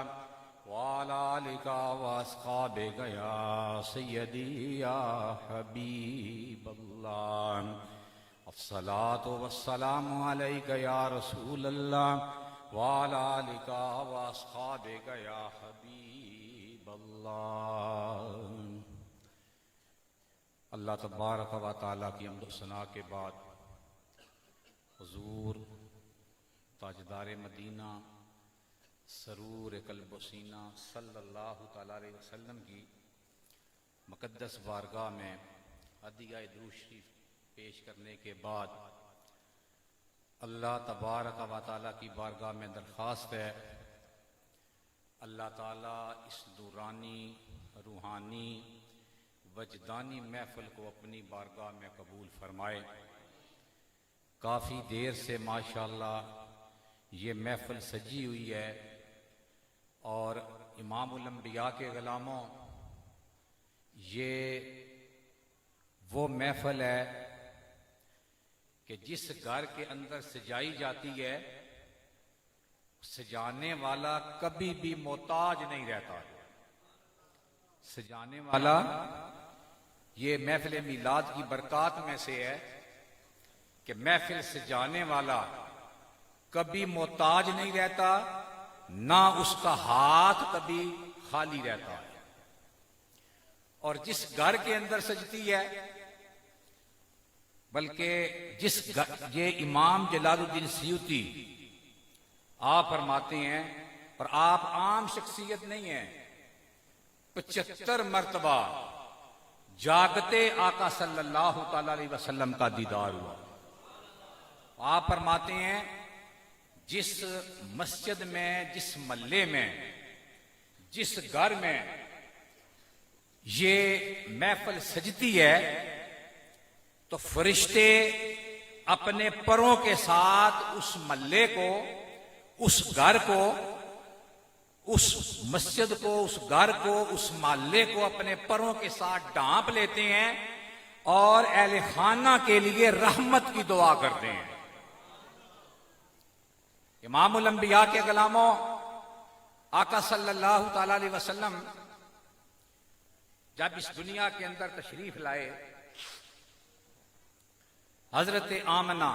وعلى آلك وأصحابك يا سيدي يا حبيب الله الصلاة والسلام عليك يا رسول الله وعلى آلك وأصحابك يا حبيب الله. اللہ تبارک و تعالیٰ کی حمد و ثنا کے بعد حضور تاجدار مدینہ سرور قلب و سینہ صلی اللہ تعالیٰ علیہ وسلم کی مقدس بارگاہ میں ہدیہ درود شریف پیش کرنے کے بعد اللہ تبارک و تعالیٰ کی بارگاہ میں درخواست ہے اللہ تعالیٰ اس نورانی روحانی وجدانی محفل کو اپنی بارگاہ میں قبول فرمائے. کافی دیر سے ماشاءاللہ یہ محفل سجی ہوئی ہے اور امام الانبیاء کے غلاموں یہ وہ محفل ہے کہ جس گھر کے اندر سجائی جاتی ہے سجانے والا کبھی بھی محتاج نہیں رہتا. سجانے والا یہ محفل میلاد کی برکات میں سے ہے کہ محفل سجانے والا کبھی محتاج نہیں رہتا نہ اس کا ہاتھ کبھی خالی رہتا ہے. اور جس گھر کے اندر سجتی ہے بلکہ یہ امام جلال الدین سیوطی آپ فرماتے ہیں اور آپ عام شخصیت نہیں ہیں 75 مرتبہ جاگتے آقا صلی اللہ تعالی علیہ وسلم کا دیدار ہوا. آپ فرماتے ہیں جس مسجد میں جس محلے میں جس گھر میں یہ محفل سجتی ہے تو فرشتے اپنے پروں کے ساتھ اس محلے کو اس گھر کو اس مسجد کو اس گھر کو اس محلے کو اپنے پروں کے ساتھ ڈھانپ لیتے ہیں اور اہل خانہ کے لیے رحمت کی دعا کرتے ہیں. امام الانبیاء کے غلاموں آقا صلی اللہ تعالی علیہ وسلم جب اس دنیا کے اندر تشریف لائے حضرت آمنہ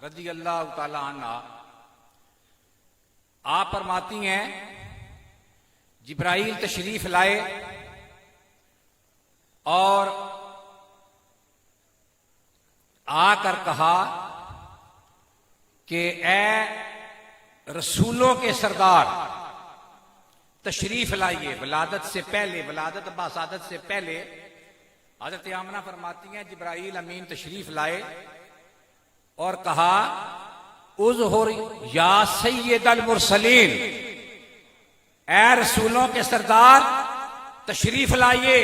رضی اللہ تعالی عنہ آپ فرماتی ہیں جبرائیل تشریف لائے اور آ کر کہا کہ اے رسولوں کے سردار تشریف لائیے. ولادت سے پہلے ولادت باسادت سے پہلے حضرت آمنہ فرماتی ہیں جبرائیل امین تشریف لائے اور کہا اظہر یا سید المرسلین اے رسولوں کے سردار تشریف لائیے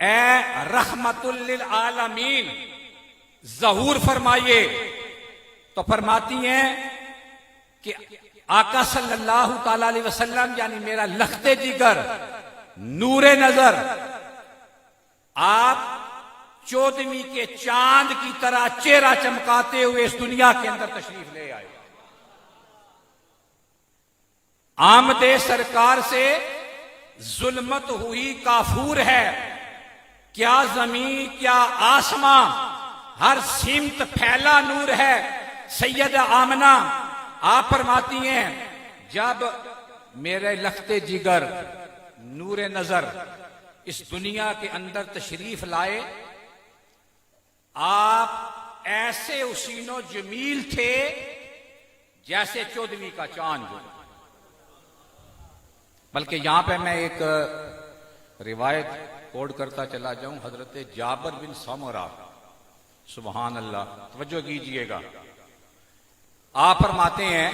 اے رحمت للعالمین ظہور فرمائیے. تو فرماتی ہیں کہ آقا صلی اللہ تعالی علیہ وسلم یعنی میرا لخت جگر نور نظر آپ 14ویں کے چاند کی طرح چہرہ چمکاتے ہوئے اس دنیا کے اندر تشریف لے آئے. آمد سرکار سے ظلمت ہوئی کافور ہے کیا زمین کیا آسمان ہر سمت پھیلا نور ہے. سید آمنہ آپ فرماتی ہیں جب میرے لخت جگر نور نظر اس دنیا کے اندر تشریف لائے آپ ایسے حسین و جمیل تھے جیسے 14ویں کا چاند. بلکہ یہاں پہ میں ایک روایت کوڈ کرتا چلا جاؤں حضرت جابر بن سمرہ سبحان اللہ توجہ کیجئے گا. آپ فرماتے ہیں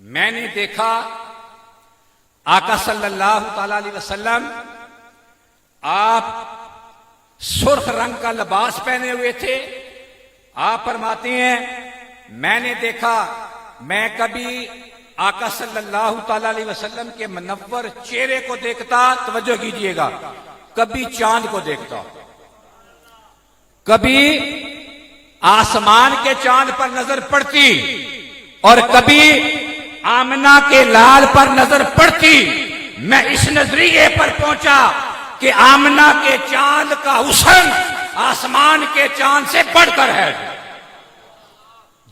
میں نے دیکھا آقا صلی اللہ تعالی علیہ وسلم آپ سرخ رنگ کا لباس پہنے ہوئے تھے. آپ فرماتے ہیں میں نے دیکھا میں کبھی آقا صلی اللہ تعالی علیہ وسلم کے منور چہرے کو دیکھتا توجہ کیجئے گا کبھی چاند کو دیکھتا کبھی آسمان کے چاند پر نظر پڑتی اور کبھی آمنہ کے لال پر نظر پڑتی میں اس نظریے پر پہنچا کہ آمنہ کے چاند کا حسن آسمان کے چاند سے بڑھ کر ہے.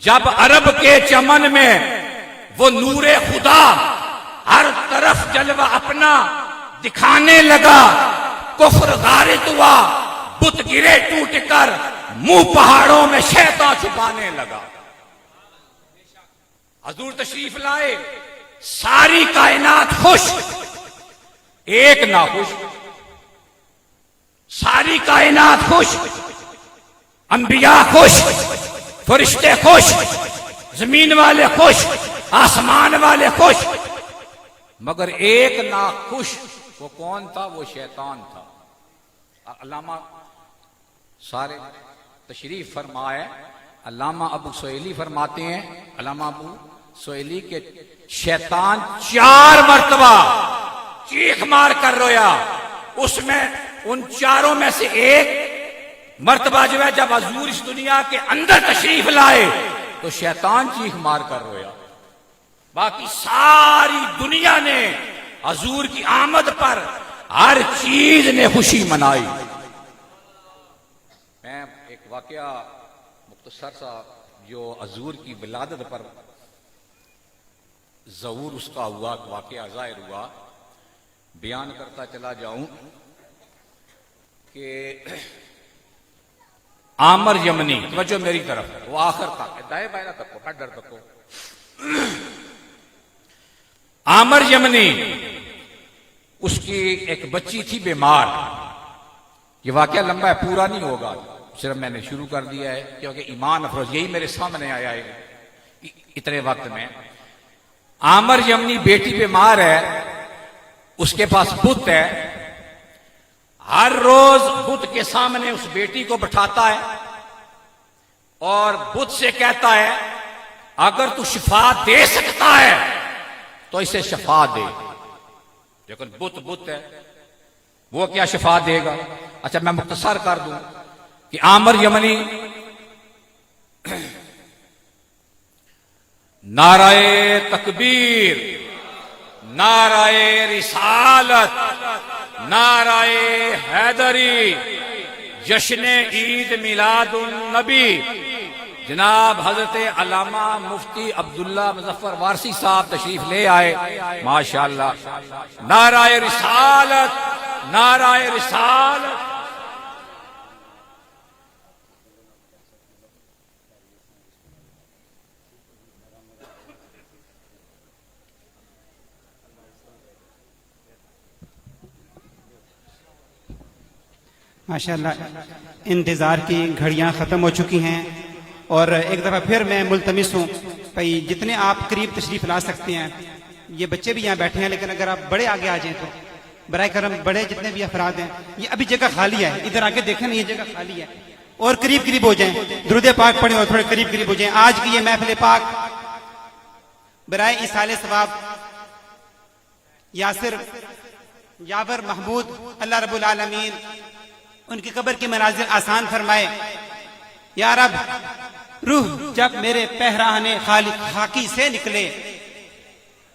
جب عرب کے چمن میں وہ نور خدا ہر طرف جلوہ اپنا دکھانے لگا، کفر غارت ہوا، بت گرے ٹوٹ کر، منہ پہاڑوں میں شیطان چھپانے لگا. حضور تشریف لائے، ساری کائنات خوش، ایک نہ خوش. ساری کائنات خوش، انبیاء خوش، فرشتے خوش، زمین والے خوش، آسمان والے خوش، مگر ایک ناخوش. وہ کون تھا؟ وہ شیطان تھا. علامہ سارے تشریف فرمائے، علامہ ابو سہیلی فرماتے ہیں، علامہ ابو سہیلی کے شیطان 4 مرتبہ چیخ مار کر رویا. اس میں ان 4 میں سے ایک مرتبہ جو ہے جب حضور اس دنیا کے اندر تشریف لائے تو شیطان چیخ مار کر رویا. باقی ساری دنیا نے حضور کی آمد پر ہر چیز نے خوشی منائی. میں ایک واقعہ مختصر سا جو حضور کی ولادت پر ظہور اس کا ہوا، واقعہ ظاہر ہوا، بیان کرتا چلا جاؤں کہ عامر یمنی، توجہ میری طرف، وہ آخر تک دائیں بائیں تک ہر ڈر تک. عامر یمنی، اس کی ایک بچی تھی بیمار. یہ واقعہ لمبا ہے، پورا نہیں ہوگا، صرف میں نے شروع کر دیا ہے کیونکہ ایمان افروز یہی میرے سامنے آیا ہے اتنے وقت میں. عامر یمنی بیٹی بیمار ہے، اس کے پاس بت ہے. ہر روز بت کے سامنے اس بیٹی کو بٹھاتا ہے اور بت سے کہتا ہے اگر تو شفا دے سکتا ہے تو اسے شفا دے. لیکن بت ہے، وہ کیا شفا دے گا. اچھا میں مختصر کر دوں کہ عامر یمنی نعرہ تکبیر، نعرہ رسالت، نعرہ حیدری، جشن عید میلاد النبی، جناب حضرت علامہ مفتی عبداللہ مظفر وارسی صاحب تشریف لے آئے. ماشاءاللہ، نعرہ رسالت، نعرہ رسالت. ماشاءاللہ، انتظار کی گھڑیاں ختم ہو چکی ہیں اور ایک دفعہ پھر میں ملتمس ہوں بھائی جتنے آپ قریب تشریف لا سکتے ہیں. یہ بچے بھی یہاں بیٹھے ہیں لیکن اگر آپ بڑے آگے آ جائیں تو برائے کرم، بڑے جتنے بھی افراد ہیں، یہ ابھی جگہ خالی ہے، ادھر آگے دیکھیں نا، یہ جگہ خالی ہے، اور قریب ہو جائیں، درود پاک پڑھیں اور تھوڑے قریب ہو جائیں. آج کی یہ محفل پاک برائے ایصال ثواب یاسر یاور محمود، اللہ رب العالمین ان کی قبر کی منازل آسان فرمائے. یا رب، روح جب میرے پہرانے خالق خاکی سے نکلے،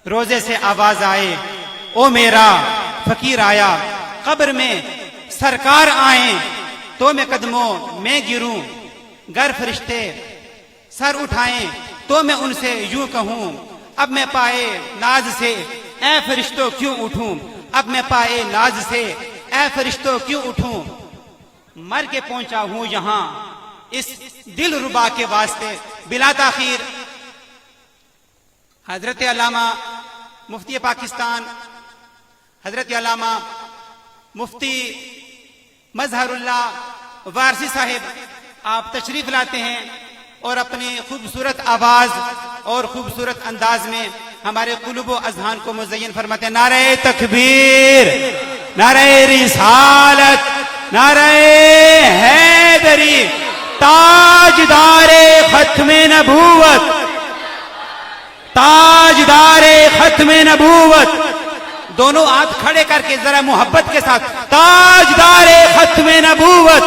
روزے سے آواز آئے او میرا فقیر آیا، قبر میں سرکار آئیں تو میں قدموں میں گروں، گر فرشتے سر اٹھائیں تو میں ان سے یوں کہوں اب میں پائے ناز سے اے فرشتوں کیوں اٹھوں، اب میں پائے ناز سے اے فرشتوں کیوں اٹھوں. مر کے پہنچا ہوں یہاں اس دل ربا کے واسطے. بلا تاخیر حضرت علامہ مفتی پاکستان، حضرت علامہ مفتی مظہر اللہ وارسی صاحب، آپ تشریف لاتے ہیں اور اپنی خوبصورت آواز اور خوبصورت انداز میں ہمارے قلوب و اذہان کو مزین فرماتے ہیں. نعرہ تکبیر، نعرہ رسالت، نعرہ حیدری، تاجدار ختم نبوت، تاجدار ختم نبوت. دونوں ہاتھ کھڑے کر کے ذرا محبت کے ساتھ، تاجدار ختم نبوت.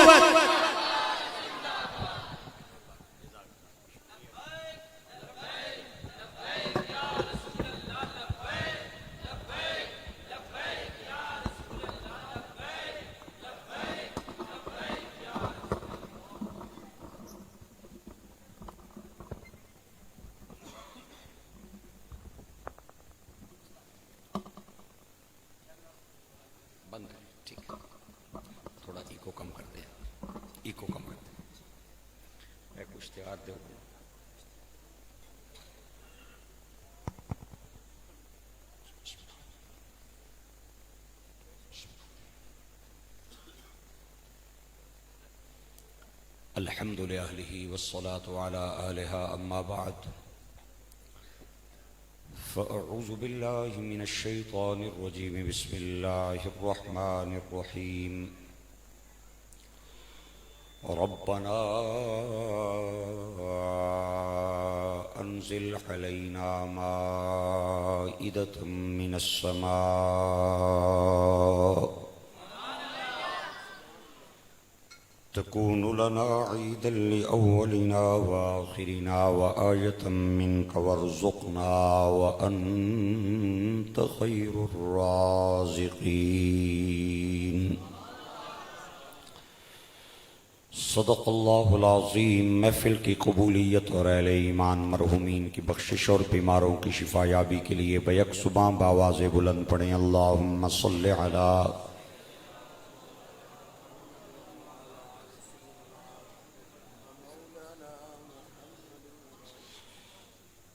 ٹھیک ہے، تھوڑا ایکو کم کر دیں، ایکو کم کر دیں، اے کچھ تیار دے ہو. الحمد لأهله والصلاة على آلها أما بعد فأعوذ بالله من الشيطان الرجيم بسم الله الرحمن الرحيم ربنا أنزل علينا مائدة من السماء تكون لنا عيدا لأولنا وآخرنا وآية منك وارزقنا وأنت خير الرازقين. صدق اللہ العظیم. محفل کی قبولیت اور اہل ایمان مرحومین کی بخشش اور بیماروں کی شفا یابی کے لیے بیک صبح بآواز بلند پڑھیں اللہم صل علی.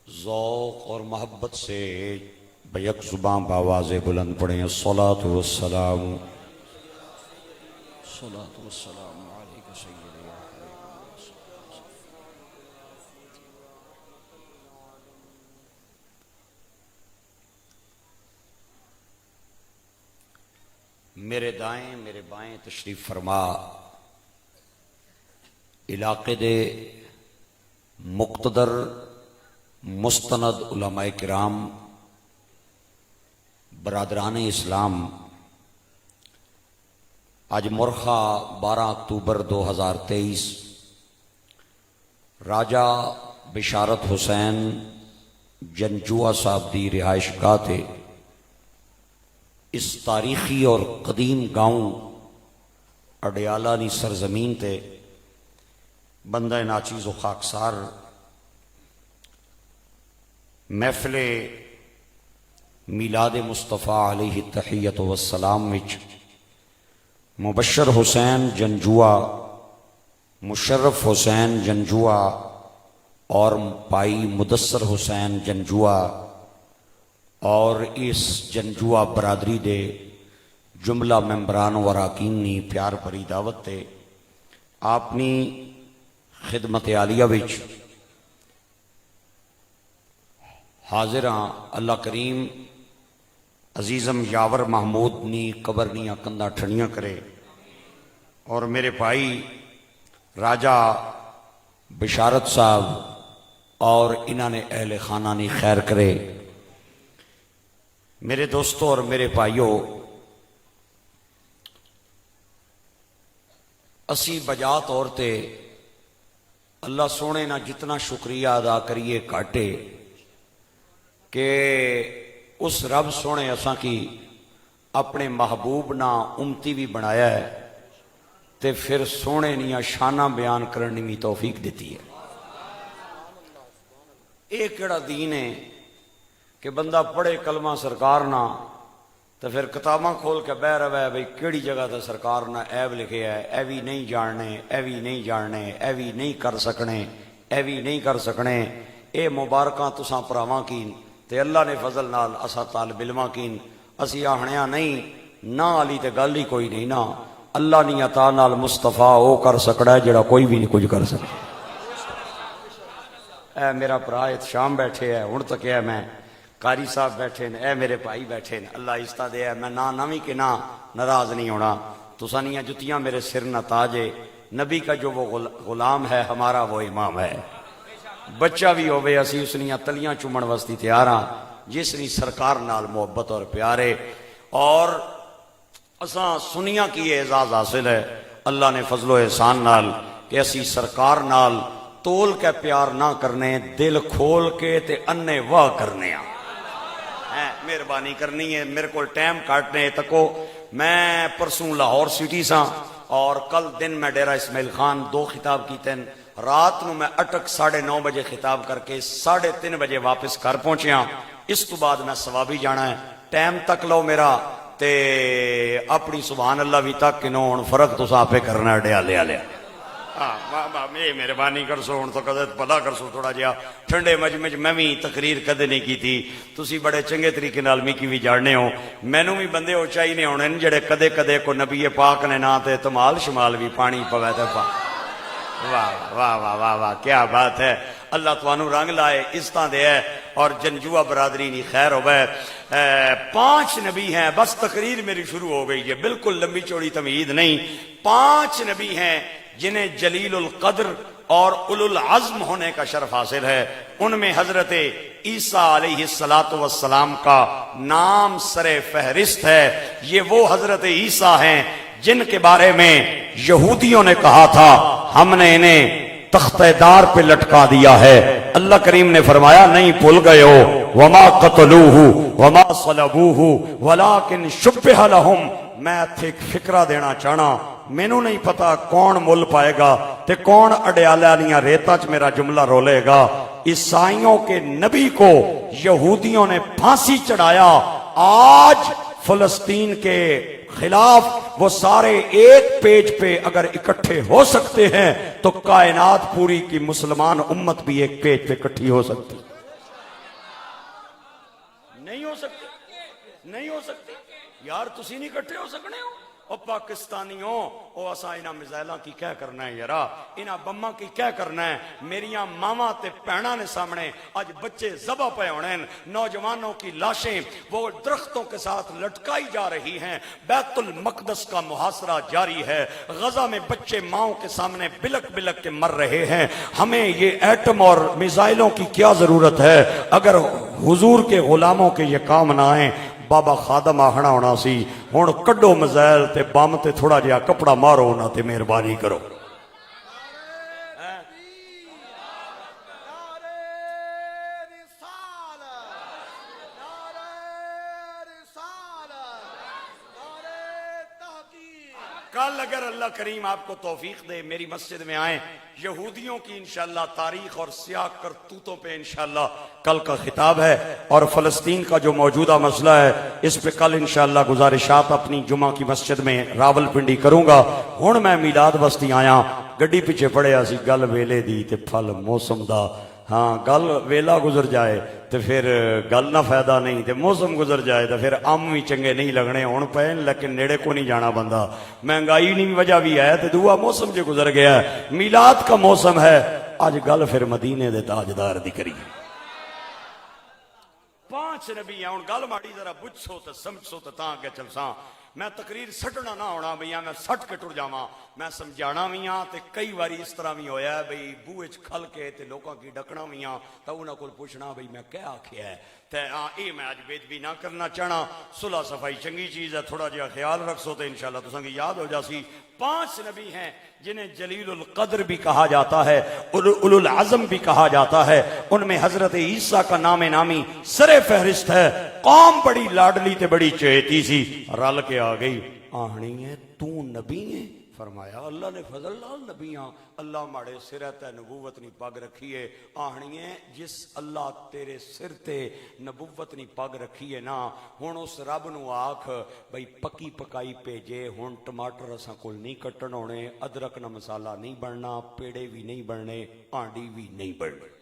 ذوق اور محبت سے بیک زبان بآواز بلند پڑھیں الصلاۃ والسلام علیک سیدی یا حبیب. میرے دائیں میرے بائیں تشریف فرما علاقے دے مقتدر مستند علماء کرام برادران اسلام، آج مرخا 12 اکتوبر 2023 راجہ بشارت حسین جنجوہ صاحب دی رہائش گاہ تے اس تاریخی اور قدیم گاؤں اڈیالہ نی سرزمین تے بندہ ناچیز و خاکسار محفل میلاد مصطفیٰ علیہ التحیۃ والسلام وچ مبشر حسین جنجوہ، مشرف حسین جنجوہ اور بھائی مدثر حسین جنجوہ اور اس جنجوہ برادری دے جملہ ممبران و اراکین نی پیار بھری دعوت تے اپنی خدمت عالیہ وچ حاضر ہاں. اللہ کریم عزیزم یاور محمود نی قبر نیاں کندہ ٹھنیاں کرے اور میرے بھائی راجہ بشارت صاحب اور انہوں نے اہل خانہ نی خیر کرے. میرے دوستوں اور میرے بھائیوں، اسی بجا طور تے اللہ سونے نہ جتنا شکریہ ادا کریے کاٹے کہ اس رب سونے اساں کی اپنے محبوب نہ امتی بھی بنایا ہے تے پھر سونے نیا شانہ بیان کرنے میں توفیق دیتی ہے. ایک کیڑا دین ہے کہ بندہ پڑھے کلمہ سرکار نہ تو پھر کتاباں کھول کے بہ رہا ہے بھئی کیڑی جگہ تے سرکار نہ عیب لکھے ہے، اے بھی نہیں جاننے، اے بھی نہیں جاننے، اے بھی نہیں کر سکنے، اے بھی نہیں کر سکنے. اے مبارکاں تساں پراواں کین تے اللہ نے فضل نال اسا طالب علماں کین. اسی آہنیاں نہیں نہ علی تے گل ہی کوئی نہیں نا. اللہ نی عطا نال مصطفیٰ او کر سکڑا ہے جڑا کوئی بھی نہیں کچھ کر سکتا. اے میرا برا شام بیٹھے ہے ہن تک ہے، میں قاری صاحب بیٹھے ہیں، اے میرے بھائی بیٹھے ہیں، اللہ عزت دے ہے. میں نہ بھی کہ نہ ناراض نہیں ہونا. تساں نیاں جتیاں میرے سر نہ تاج ہے. نبی کا جو وہ غلام ہے ہمارا وہ امام ہے. بچہ بھی ہوئے اسی اس نیاں تلیاں چومن واسطے تیار ہاں جس نی سرکار نال محبت اور پیارے. اور اساں سنیاں کی اعزاز حاصل ہے اللہ نے فضل و احسان نال کہ اسی سرکار نال تول کے پیار نہ کرنے، دل کھول کے تے انے واہ کرنے ہاں. مہربانی کرنی ہے میرے کو ٹائم کاٹنے تکو. میں پرسوں لاہور سٹی سا اور کل دن میں ڈیرہ اسماعیل خان 2 خطاب کیتے ہیں. رات نو میں اٹک 9:30 بجے خطاب کر کے 3:30 بجے واپس گھر پہنچیا. اس تو بعد میں ثوابی جانا ہے. ٹائم تک لو میرا تے اپنی سبحان اللہ بھی تک کنو ہن فرق تساں آپے کرنا ڈیالے والے میں مہربانی کر سو ہوں تو کدے پتا کر سو تھوڑا جہا ٹھنڈے مجمع میں بھی تقریر کدے نہیں کی تھی تسی بڑے چنگے طریقے نال میکی بھی جاننے ہو مینوں بھی بندے ہو چاہیے ہونے جڑے کدے کدے کو نبی پاک نے نا تے تمال شمال بھی پانی پوے تے پا واہ واہ واہ واہ واہ کیا بات ہے اللہ توانو رنگ لائے اس طرح دے ہے اور جنجوا برادری نہیں خیر ہو گئے 5 نبی ہیں بس تقریر میری شروع ہو گئی ہے بالکل لمبی چوڑی تمہید نہیں 5 نبی ہیں جنہیں جلیل القدر اور اولو العزم ہونے کا شرف حاصل ہے ان میں حضرت عیسیٰ علیہ السلام کا نام سر فہرست ہے یہ وہ حضرت عیسیٰ ہیں جن کے بارے میں یہودیوں نے کہا تھا ہم نے انہیں تختہ دار پہ لٹکا دیا ہے اللہ کریم نے فرمایا نہیں بھول گئے ہو وما قتلوہ وما صلبوہ ولکن شبہ لہم میں ایک فکرہ دینا چاہنا مینوں نہیں پتا کون مل پائے گا تے کون اڈیالیاں ریتا چ میرا جملہ رولے گا عیسائیوں کے نبی کو یہودیوں نے پھانسی چڑھایا آج فلسطین کے خلاف وہ سارے ایک پیج پہ اگر اکٹھے ہو سکتے ہیں تو کائنات پوری کی مسلمان امت بھی ایک پیج پہ اکٹھی ہو سکتی نہیں ہو سکتی نہیں ہو سکتی یار تسی نہیں اکٹھے ہو سکنے ہو او پاکستانیوں او اسا انہاں میزائلاں کی کیا کرنا ہے یارا انہاں بماں کی کیا کرنا ہے میریاں ماما تے پہنا نے سامنے آج بچے ذبح پہ ہونے نوجوانوں کی لاشیں وہ درختوں کے ساتھ لٹکائی جا رہی ہیں بیت المقدس کا محاصرہ جاری ہے غزہ میں بچے ماؤں کے سامنے بلک بلک کے مر رہے ہیں ہمیں یہ ایٹم اور میزائلوں کی کیا ضرورت ہے اگر حضور کے غلاموں کے یہ کام نہ آئیں بابا خادم آخنا ہونا سی ہن کڈو مزائل تے بم تے تھوڑا جہا کپڑا مارو نہ تے مہربانی کرو کل اگر اللہ کریم آپ کو توفیق دے میری مسجد میں آئیں یہودیوں کی انشاءاللہ تاریخ اور سیاہ کرتوتوں پہ انشاءاللہ کل کا خطاب ہے اور فلسطین کا جو موجودہ مسئلہ ہے اس پہ کل انشاءاللہ گزارشات اپنی جمعہ کی مسجد میں راول پنڈی کروں گا ہن میں میلاد بستی آیا گڈی پیچھے پڑیا سی گل ویلے دی تے پھل موسم دا ہاں گل ویلا گزر جائے تو پھر گل نہ فائدہ نہیں تے موسم گزر جائے تو پھر ام بھی چنگے نہیں لگنے ہون پے لیکن نیڑے کو نہیں جانا بندہ مہنگائی نہیں وجہ بھی ہے تے دعا موسم جو گزر گیا ہے میلاد کا موسم ہے آج گل پھر مدینے دے تاجدار دی کری 5 نبی ہیں ہن گل ماڑی ذرا بجھ سو تے سمجھ سو تے تاں اگے چلساں میں تقریر سٹنا نہ ہونا بھئی میں سٹ کے ٹر جاواں میں سمجھانا بھی ہاں تے کئی واری اس طرح بھی ہویا ہے بھئی بوئے چ کھل کے تے لوکاں کی ڈکنا بھی ہاں تے انہاں کول پوچھنا بھئی میں کیا آکھیا ہے تے اے میں اج بے ادبی نہ کرنا چاہنا صلح صفائی چنگی چیز ہے تھوڑا جہا خیال رکھسو تے انشاءاللہ تساں کی یاد ہو جاسی 5 نبی ہیں جنہیں جلیل القدر بھی کہا جاتا ہے اولو العزم بھی کہا جاتا ہے ان میں حضرت عیسیٰ کا نام نامی سر فہرست ہے قوم بڑی لاڈلی تے بڑی چہتی سی رل کے آ گئی آہنی ہے تو نبی ہے فرمایا اللہ نے فضل لال نبیاں اللہ ماڑے سرت ہے نبوت نہیں پاگ رکھی ہے آہنی ہے جس اللہ تیرے سر تے نبوت نہیں پاگ رکھی ہے نا ہون اس رب نو آکھ بھئی پکی پکائی پیجے ہون ٹماٹر اساں کول نہیں کٹن ہونے ادرک نہ مسالہ نہیں بننا پیڑے بھی نہیں بننے آنڈی بھی نہیں بننے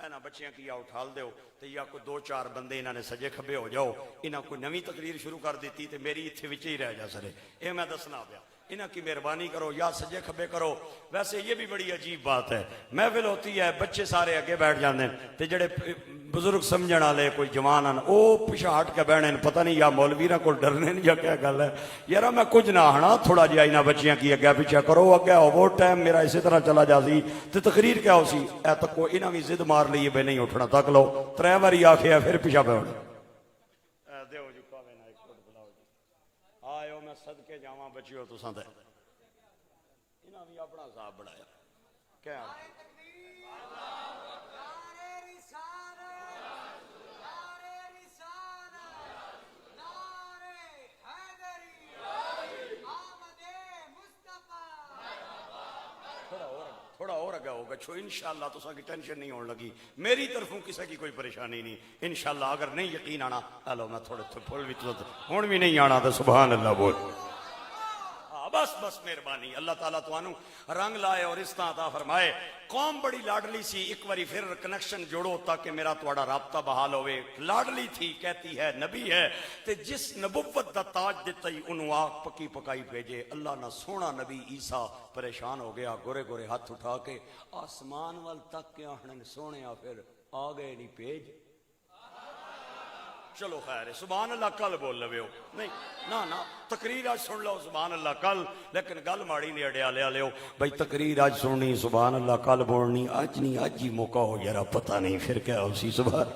اینا بچیاں کیا اٹھال دیو تے یا کوئی 2-4 بندے انہاں نے سجے کھبے ہو جاؤ انہاں کوئی نوی تقریر شروع کر دیتی تے میری اتھے وچے ہی رہ جا سرے اے میں دسنا پیا انہاں کی مہربانی کرو یا سجے کھبے کرو ویسے یہ بھی بڑی عجیب بات ہے محفل ہوتی ہے بچے سارے اگے بیٹھ جاندے ہیں تے جڑے بزرگ سمجھن والے کوئی جوان ہیں او پیچھے ہٹ کے بیٹھنے پتہ نہیں یا مولویاں کو ڈرنے یا کیا گل ہے یار میں کچھ نہ ہنا تھوڑا جہا انہاں بچیاں کی اگے پیچھے کرو اگے وہ ٹائم میرا اسی طرح چلا جاسی تے تقریر کیا ہوسی اے تک کو انہاں بھی ضد مار لئی بے نہیں اٹھنا تک لو 3 باری آکھیا پھر پیچھے بیٹھنا دیو جی کاوے نہ ایک فٹ بلاؤ جی آئیو میں صدقے جاواں بچیو تساں تے انہاں بھی اپنا حساب بڑھایا کیا تھوڑا اور اگا ہوگا چھو انشاءاللہ تو کی ٹینشن نہیں ہونے لگی میری طرفوں کسی کی کوئی پریشانی نہیں انشاءاللہ اگر نہیں یقین آنا ہلو میں تھوڑے پھول بھی ہوں بھی نہیں آنا تو سبحان اللہ بول بس بس مہربانی اللہ تعالیٰ توانو رنگ لائے اور اس طرح عطا فرمائے قوم بڑی لاڈلی سی ایک باری پھر کنیکشن جوڑو تاکہ میرا تھوڑا رابطہ بحال ہوئے لاڈلی تھی کہتی ہے نبی ہے تے جس نبوت دا تاج دیتا ہی انہوں آگ پکی پکائی بھیجے اللہ نہ سونا نبی عیسیٰ پریشان ہو گیا گورے گورے ہاتھ اٹھا کے آسمان وال تک کے آہنن سونے پھر آگئے نہیں بھیج چلو خیر ہے سبحان اللہ کل بول لوے ہو نہیں نہ تقریر آج سن لو سبحان اللہ کل لیکن گل ماڑی نہیں اڈیا لیا لے ہو بھائی تقریر آج سننی سبحان اللہ کل بولنی آج نہیں آج ہی موقع ہو یارا پتہ نہیں پھر کیا اسی سبحان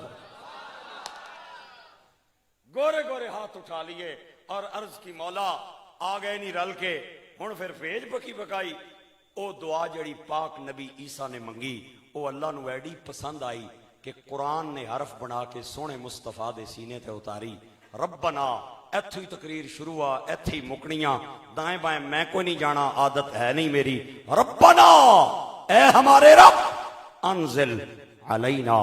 گورے گورے ہاتھ اٹھا لیے اور عرض کی مولا آ گئے نہیں رل کے ہن پھر بھیج پکی پکائی او دعا جڑی پاک نبی عیسیٰ نے منگی او اللہ نو ایڈی پسند آئی کہ قرآن نے حرف بنا کے سونے مصطفیٰ دے سینے تے اتاری ربنا ایتھی تقریر شروع ہوا ایتھی مکنیاں دائیں بائیں میں کوئی نہیں جانا عادت ہے نہیں میری ربنا اے ہمارے رب انزل علینا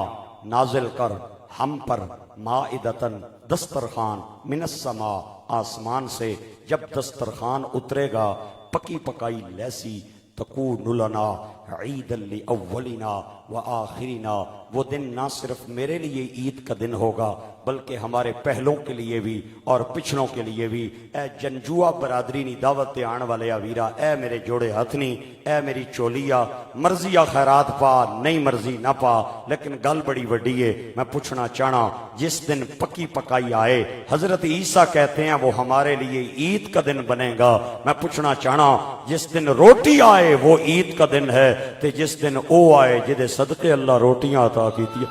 نازل کر ہم پر مائدتن دسترخوان من السماء آسمان سے جب دسترخوان اترے گا پکی پکائی لیسی تکون لنا عید لاولنا وآخرنا وہ دن نہ صرف میرے لیے عید کا دن ہوگا بلکہ ہمارے پہلوں کے لیے بھی اور پچھلوں کے لیے بھی اے جنجوا برادری نی دعوت آن والے ویرا اے میرے جوڑے ہتھنی اے میری چولیا مرضی یا خیرات پا نہیں مرضی نہ پا لیکن گل بڑی وڈی ہے میں پوچھنا چاہنا جس دن پکی پکائی آئے حضرت عیسیٰ کہتے ہیں وہ ہمارے لیے عید کا دن بنے گا میں پوچھنا چاہنا جس دن روٹی آئے وہ عید کا دن ہے تے جس دن او آئے جدے صدقے اللہ روٹیاں عطا کیتی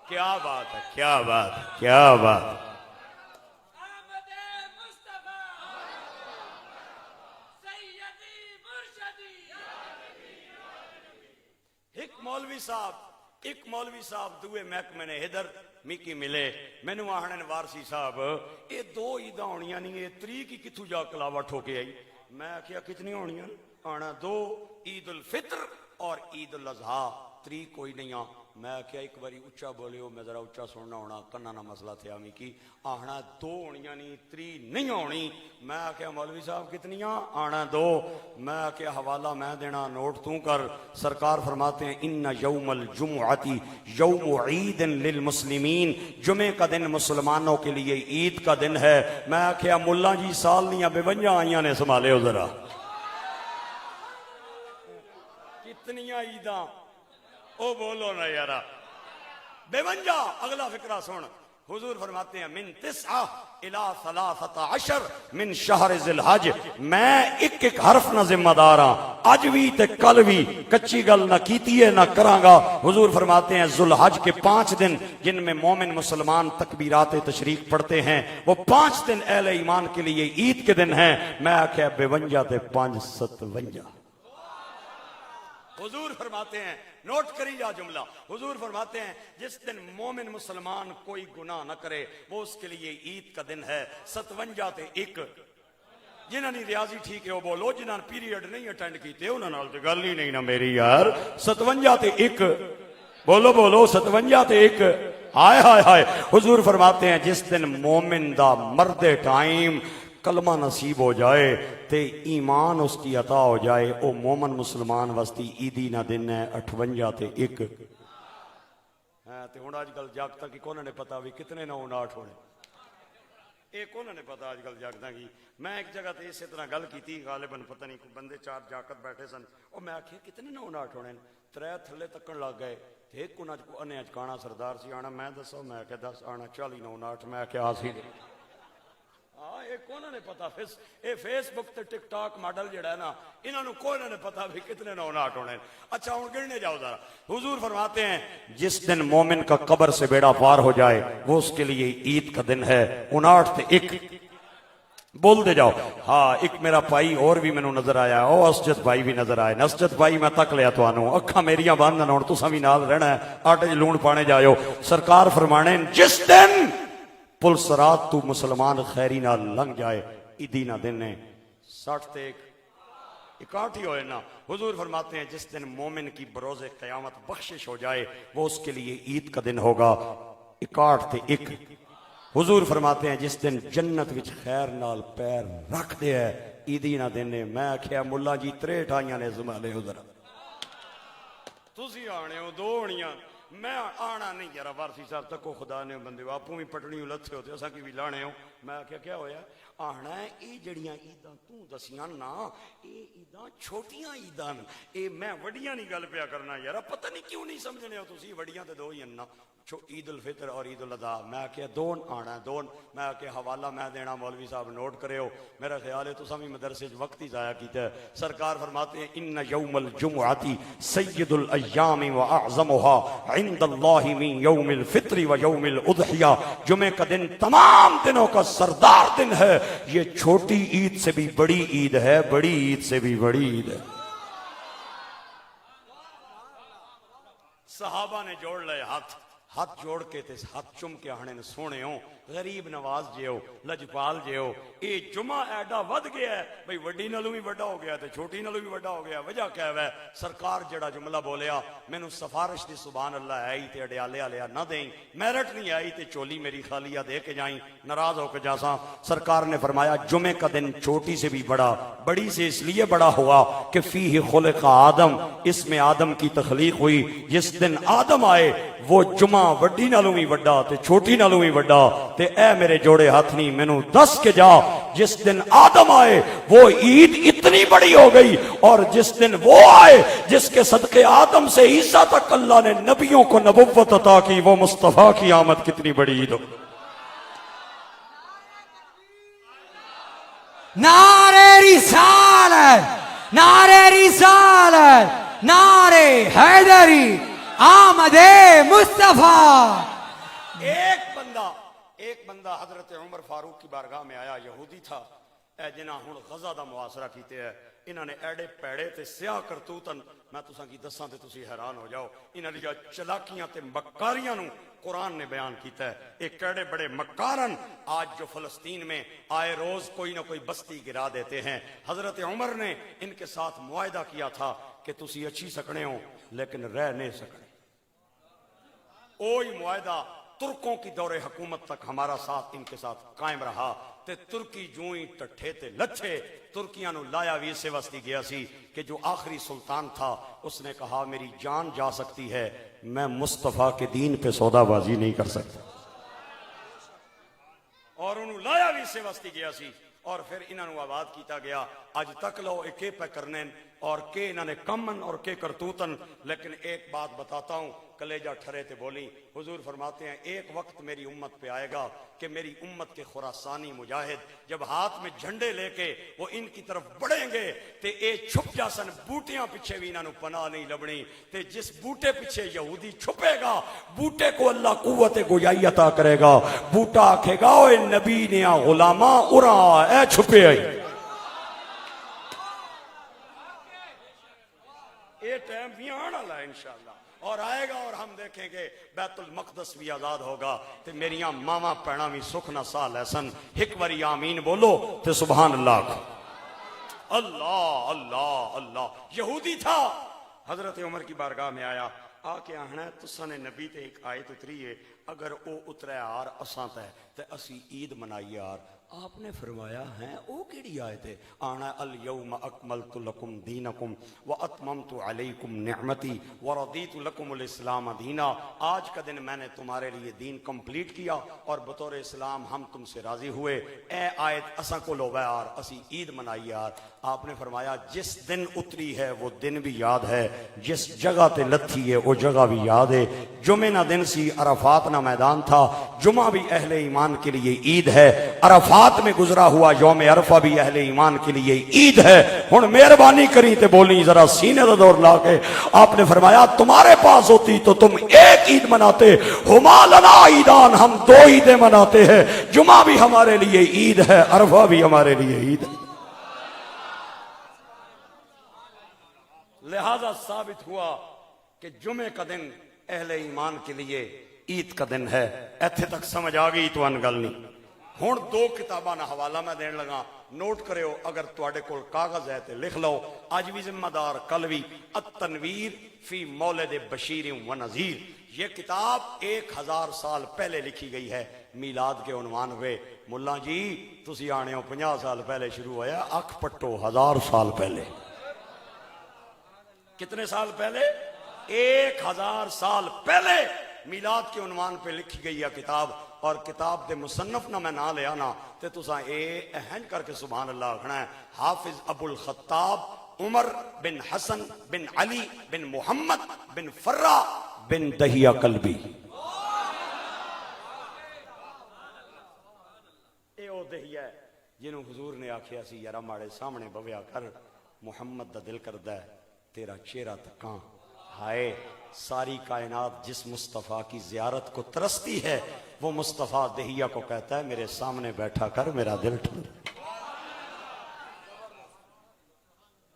کیا بات ہے کیا بات ہے کیا بات ایک مولوی صاحب دوے محکمے نے ادھر میکی ملے مینو آہنے وارسی صاحب یہ دو عیداں ہونیاں نہیں یہ تریق ہی کتھوں جا کلاوٹ ہو کے آئی میں کیا کتنی ہونیاں آنا دو عید الفطر اور عید الاضحیٰ تریق کوئی نہیں آ میں کیا ایک باری اچھا بولے ہو میں ذرا اچھا سننا ہونا کرنا نہ مسئلہ تھیا می کی آنا دو ہونیاں نہیں تری نہیں ہونی میں کیا مولوی صاحب کتنیاں آنا دو میں کیا حوالہ میں دینا نوٹ توں کر سرکار فرماتے ہیں ان یوم الجمعتی یوم عید للمسلمین جمعے کا دن مسلمانوں کے لیے عید کا دن ہے میں کیا ملا جی سال نہیں بے ونجا آئیاں نے سنبھالے ہو ذرا کتنیاں عیداں او بولو نا یارا بے ونجا اگلا فکرہ سن حضور فرماتے ہیں من 9 الى 13 من شہر ذی الحج میں ایک ایک حرف نہ ذمہ دار ہاں اج بھی تے کل بھی کچی گل نہ کیتی ہے نہ کراں گا حضور فرماتے ہیں ذو الحج کے 5 دن جن میں مومن مسلمان تکبیرات تشریق پڑھتے ہیں وہ 5 دن اہل ایمان کے لیے عید کے دن ہیں میں آکھیا بے ونجا تے 557 حضور فرماتے ہیں نوٹ کری جا جملہ حضور فرماتے ہیں جس دن مومن مسلمان کوئی گناہ نہ کرے وہ اس کے لیے عید کا دن ہے 57 تے 1 جنہاں نے ریاضی ٹھیک ہے وہ بولو جنہاں نے پیریڈ نہیں اٹینڈ کیتے انہاں نال تے گل ہی نہیں نا میری یار 57 تے 1 بولو بولو 57 تے 1 ہائے ہائے ہائے حضور فرماتے ہیں جس دن مومن دا مرد ٹائم کلمہ نصیب ہو جائے تے ایمان اس کی عطا ہو جائے او مومن مسلمان وستی عیدی نہ دن ہے 58 تے 1 تے ہن آج کل جاگتا کی کون نے پتا بھی کتنے 9-9 ہونے اے کون نے پتا آج کل جاگتا کی میں ایک جگہ تے اسی طرح گل کیتی غالباً پتہ نہیں کوئی بندے 4 جاکت بیٹھے سن او میں آکھیا کتنے 9-9 ہونے 3 تھلے تکن لگ گئے تے ایک کو انے اچکانا سردار سی آنا میں دسو میں کہ 10 آنا 40-9-9 میں کہ آسی کون نے پتا فیس بک تے ٹک ٹاک ماڈل جڑا ہے نا انہوں نے کون نے پتا بھی کتنے 9-9 ہونے اچھا ہوں گرنے جاؤ ذرا حضور فرماتے ہیں جس دن مومن کا قبر سے بیڑا پار ہو جائے وہ اس کے لیے عید کا دن ہے 59 تے 1 بول دے جاؤ ہاں ایک میرا بھائی اور بھی مینوں نظر آیا او اسجد بھائی بھی نظر آئے اسجد بھائی میں تک لیا تانوں اکھاں میریاں بند نہ ہون تساں بھی نال رہنا ہے آٹے وچ لون پانے جاؤ سرکار فرمانے جس دن پل سرات تو مسلمان خیری نہ لنگ جائے عیدی نہ دن ہے 60 تے 61 ہوئے نا. حضور فرماتے ہیں جس دن مومن کی بروز قیامت بخشش ہو جائے وہ اس کے لیے عید کا دن ہوگا. 61 تے 1. حضور فرماتے ہیں جس دن جنت وچ خیر نال پیر رکھ دے ہے عیدی نہ دینے. میں آخیا ملا جی 63 آئیاں نے زمانے ادھر تسی آنے ہو 2 ہونیاں میں آنا نہیں یار. وارسی صاحب تک خدا نے بندے آپ بھی پٹنی لتھے ہوتے اساں کی بھی لانے ہو. میں آخیا کیا ہویا آنا ہے یہ جڑیاں عیداں تو دسیاں نا یہ عیداں چھوٹیاں عیداں اے میں وڈیاں نہیں گل پیا کرنا یار. پتہ نہیں کیوں نہیں سمجھنے ہو تسی وڈیاں تے 2 ہی نا عید الفطر اور عید الاضحیٰ. میں کہ 2 آنا ہے 2. میں کہ حوالہ میں دینا مولوی صاحب نوٹ کرے ہو. میرا خیال ہے تو بھی مدرسے وقت ہی ضائع کیتا ہے. سرکار فرماتے ہیں ان یوم الجمعۃ سید الایام واعظمها عند اللہ من یوم الفطر و یوم الاضحیٰ. جمعہ کا دن تمام دنوں کا سردار دن ہے. یہ چھوٹی عید سے بھی بڑی عید ہے, بڑی عید سے بھی بڑی عید ہے. صحابہ نے جوڑ لے ہاتھ جوڑ کے تے ہاتھ چم کے آنے سونے ہو غریب نواز جے ہو لجپال جے ہو. اے جمعہ ایڈا ود گیا ہے بھئی وڈی نالوں بھی وڈا ہو گیا تے چھوٹی نالوں بھی وڈا ہو گیا. وجہ کیا ہے سرکار جڑا جملہ بولیا مینوں سفارش دی سبحان اللہ آئی تے اڈیالے آلیا نہ دیں میرٹ نہیں آئی تے چولی میری خالیہ دے کے جائیں ناراض ہو کے جاساں. سرکار نے فرمایا جمعے کا دن چھوٹی سے بھی بڑا, بڑی سے اس لیے بڑا ہوا کہ فیہ خلق آدم, اس میں آدم کی تخلیق ہوئی. جس دن آدم آئے وہ جمعہ وڈی نالوں بھی وڈا تے چھوٹی نالوں بھی وڈا. تے اے میرے جوڑے ہاتھ نہیں مینوں دس کے جا جس دن آدم آئے وہ عید اتنی بڑی ہو گئی اور جس دن وہ آئے جس کے صدقے آدم سے عیسیٰ تک اللہ نے نبیوں کو نبوت عطا کی وہ مصطفیٰ کی آمد کتنی بڑی عید ہو. نعرے رسالت, نعرے رسالت, نعرے حیدری, آمد مصطفیٰ. ایک بندہ حضرت عمر فاروق کی بارگاہ میں آیا, یہودی تھا. اے جنہاں ہن غزہ دا محاصرہ کیتے ہیں انہاں نے ایڈے پیڑے تے سیاہ کرتوتن میں تساں کی دساں تے تسی حیران ہو جاؤ. انہاں دی چلاکیاں تے مکاریاں نو قرآن نے بیان کیتا ہے. ایک ایڈے بڑے مکارن آج جو فلسطین میں آئے روز کوئی نہ کوئی بستی گرا دیتے ہیں. حضرت عمر نے ان کے ساتھ معاہدہ کیا تھا کہ تسی اچھی سکنے ہو لیکن رہ نہیں سکنے. وہی معاہدہ ترکوں کی دور حکومت تک ہمارا ساتھ ان کے ساتھ قائم رہا. تے ترکی جوئیں ٹٹھے تے لچھے ترکیاں نو لایا بھی اسے واسطے گیا سی کہ جو آخری سلطان تھا اس نے کہا میری جان جا سکتی ہے میں مصطفیٰ کے دین پہ سودا بازی نہیں کر سکتا, اور انہوں لایا بھی اسے واسطے گیا سی. اور پھر انہوں نے آباد کیتا گیا. اج تک لو ایک پہ کرنے اور کہ انہوں نے کمن اور کہ کرتوتن. لیکن ایک بات بتاتا ہوں کلیجہ ٹھرے تے بولی. حضور فرماتے ہیں ایک وقت میری امت پہ آئے گا کہ میری امت کے خراسانی مجاہد جب ہاتھ میں جھنڈے لے کے وہ ان کی طرف بڑھیں گے تے اے چھپ جاسن بوٹیاں پیچھے بھی انہوں پناہ نہیں لبنی. تے جس بوٹے پیچھے یہودی چھپے گا بوٹے کو اللہ قوت گویائی عطا کرے گا. بوٹا آکھے گا اوے نبی نے غلاماں ارا اے چھپے آئی. یہ ٹائم بھی آنا لا انشاءاللہ اور آئے گا اور ہم دیکھیں گے بیت المقدس بھی آزاد ہوگا. تے میریاں ماما پینا بھی سکھ نہ سا لہسن ایک واری آمین بولو تے سبحان اللہ. اللہ اللہ اللہ. یہودی تھا حضرت عمر کی بارگاہ میں آیا آ کے آہنا تساں نے نبی تے ایک آیت اتری ہے اگر او اترے آر اساں تے اسی عید منائی آر. آپ نے فرمایا ہیں او کیڑی آیت ہے؟ آنا الیوم اکملت لکم دینکم واتممت علیکم نعمتی ورضیت لکم الاسلام دینا. آج کا دن میں نے تمہارے لیے دین کمپلیٹ کیا اور بطور اسلام ہم تم سے راضی ہوئے. اے آیت اساں کو لو یار اسی عید منائی یار. آپ نے فرمایا جس دن اتری ہے وہ دن بھی یاد ہے, جس جگہ تے لتھی ہے وہ جگہ بھی یاد ہے. جمعہ نہ دن سی, عرفات نہ میدان تھا. جمعہ بھی اہل ایمان کے لیے عید ہے, عرفات میں گزرا ہوا یوم عرفہ بھی اہل ایمان کے لیے عید ہے. ہن مہربانی کری تے بولی ذرا سینے دا دور لا کے. آپ نے فرمایا تمہارے پاس ہوتی تو تم ایک عید مناتے, ہما لنا عیدان, ہم 2 عیدیں مناتے ہیں. جمعہ بھی ہمارے لیے عید ہے, عرفہ بھی ہمارے لیے عید ہے. لہذا ثابت ہوا کہ جمعے کا دن اہل ایمان کے لیے عید کا دن ہے. ایتھے تک سمجھ آ گئی تو ان گل نہیں. ہن دو کتاباں دا حوالہ میں دین لگا، نوٹ کریو، اگر تواڈے کول کاغذ ہے تے لکھ لو، اج بھی ذمہ دار کل بھی، التنویر فی مولد بشیر و نذیر. یہ کتاب 1000 سال پہلے لکھی گئی ہے میلاد کے عنوان پہ. ملا جی تسی آنے ہو 50 سال پہلے شروع ہوا، اکھ پٹو 1000 سال پہلے. کتنے سال پہلے؟ 1000 سال پہلے میلاد کے عنوان پہ لکھی گئی ہے کتاب. اور کتاب دے مصنف نہ میں نہ لیا نا تے تساں اے اہن کر کے سبحان اللہ آکھنا ہے، حافظ ابو الخطاب عمر بن حسن بن علی بن محمد بن فرہ بن دہیہ کلبی. اے او دہیہ ہے جنہوں حضور نے آکھیا سی یارا ماڑے سامنے بویا کر، محمد دا دل کردہ ہے تیرا چہرہ تکاں. ہائے ساری کائنات جس مصطفیٰ کی زیارت کو ترستی ہے، وہ مصطفیٰ دہیہ کو کہتا ہے میرے سامنے بیٹھا کر، میرا دل ٹھنڈا.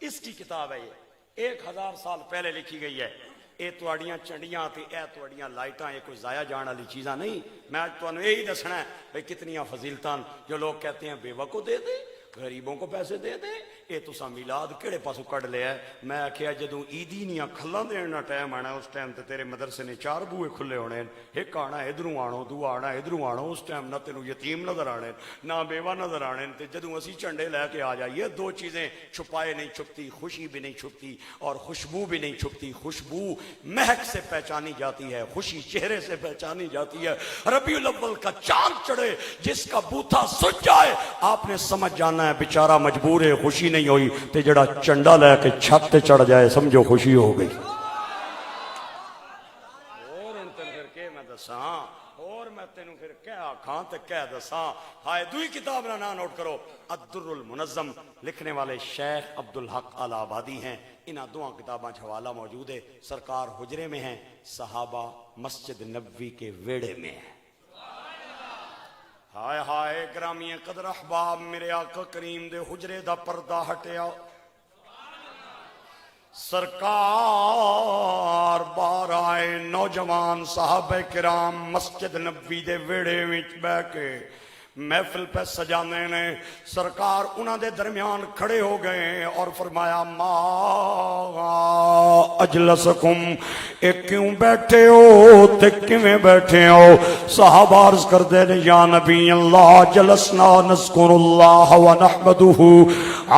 اس کی کتاب ہے یہ، 1000 سال پہلے لکھی گئی ہے. اے تواڑیاں چنڈیاں تے اے تواڑیاں لائٹاں، یہ کوئی ضائع جان والی چیزاں نہیں. میں آج تانوں یہی دسنا ہے بھئی کتنیاں فضیلتاں. جو لوگ کہتے ہیں بیوہ کو دے دے، غریبوں کو پیسے دے دے، اے تساں میلاد کیڑے پاسوں کڈ لیا ہے. میں آکھیا جدوں عیدی نیاں کھلاں دین دا ٹائم آنا، اس ٹائم تے تیرے مدرسے نے 4 بوئے کھلے ہونے، ایک آنا ادھروں آنو، دو آنا ادھروں آنو. اس ٹائم نہ تینوں یتیم نظر آنے نہ بیوہ نظر آنے. تے جدوں اسی جھنڈے لے کے آ جائیے، دو چیزیں چھپائے نہیں چھپتی، خوشی بھی نہیں چھپتی اور خوشبو بھی نہیں چھپتی. خوشبو مہک سے پہچانی جاتی ہے، خوشی چہرے سے پہچانی جاتی ہے. ربیع الاول کا چاند چڑھے، جس کا بوتھا سج جائے، آپ نے سمجھ جانا ہے بیچارہ مجبور ہے، خوشی نہیں ہوئی. تے جڑا چنڈا لے کے چھت تے چڑھ جائے سمجھو خوشی ہو گئی. اور ان تن پھر کے میں دساں، اور میں تینوں پھر کیا آکھاں تے کیا دساں. ہائے دوئی کتاب نہ نوٹ کرو، الدر المنظم، لکھنے والے شیخ عبدالحق آل آبادی ہیں. انہاں دو کتاباں حوالہ موجود ہے. سرکار حجرے میں ہیں، صحابہ مسجد نبوی کے ویڑے میں ہیں. ہائے ہائے گرامی قدر احباب، میرے آقا کریم دے حجرے دا پردہ ہٹیا. سرکار بار آئے، نوجوان صحابہ کرام مسجد نبوی دے ویڑے وچ بیٹھ کے محفل پہ سجانے نے. سرکار انہاں دے درمیان کھڑے ہو گئے اور فرمایا ما اجلسکم، ایک کیوں بیٹھے ہو تے کیویں بیٹھے ہو؟ صحابہ عرض کردے نے یا نبی اللہ جلسنا نذکر اللہ ونحمدہ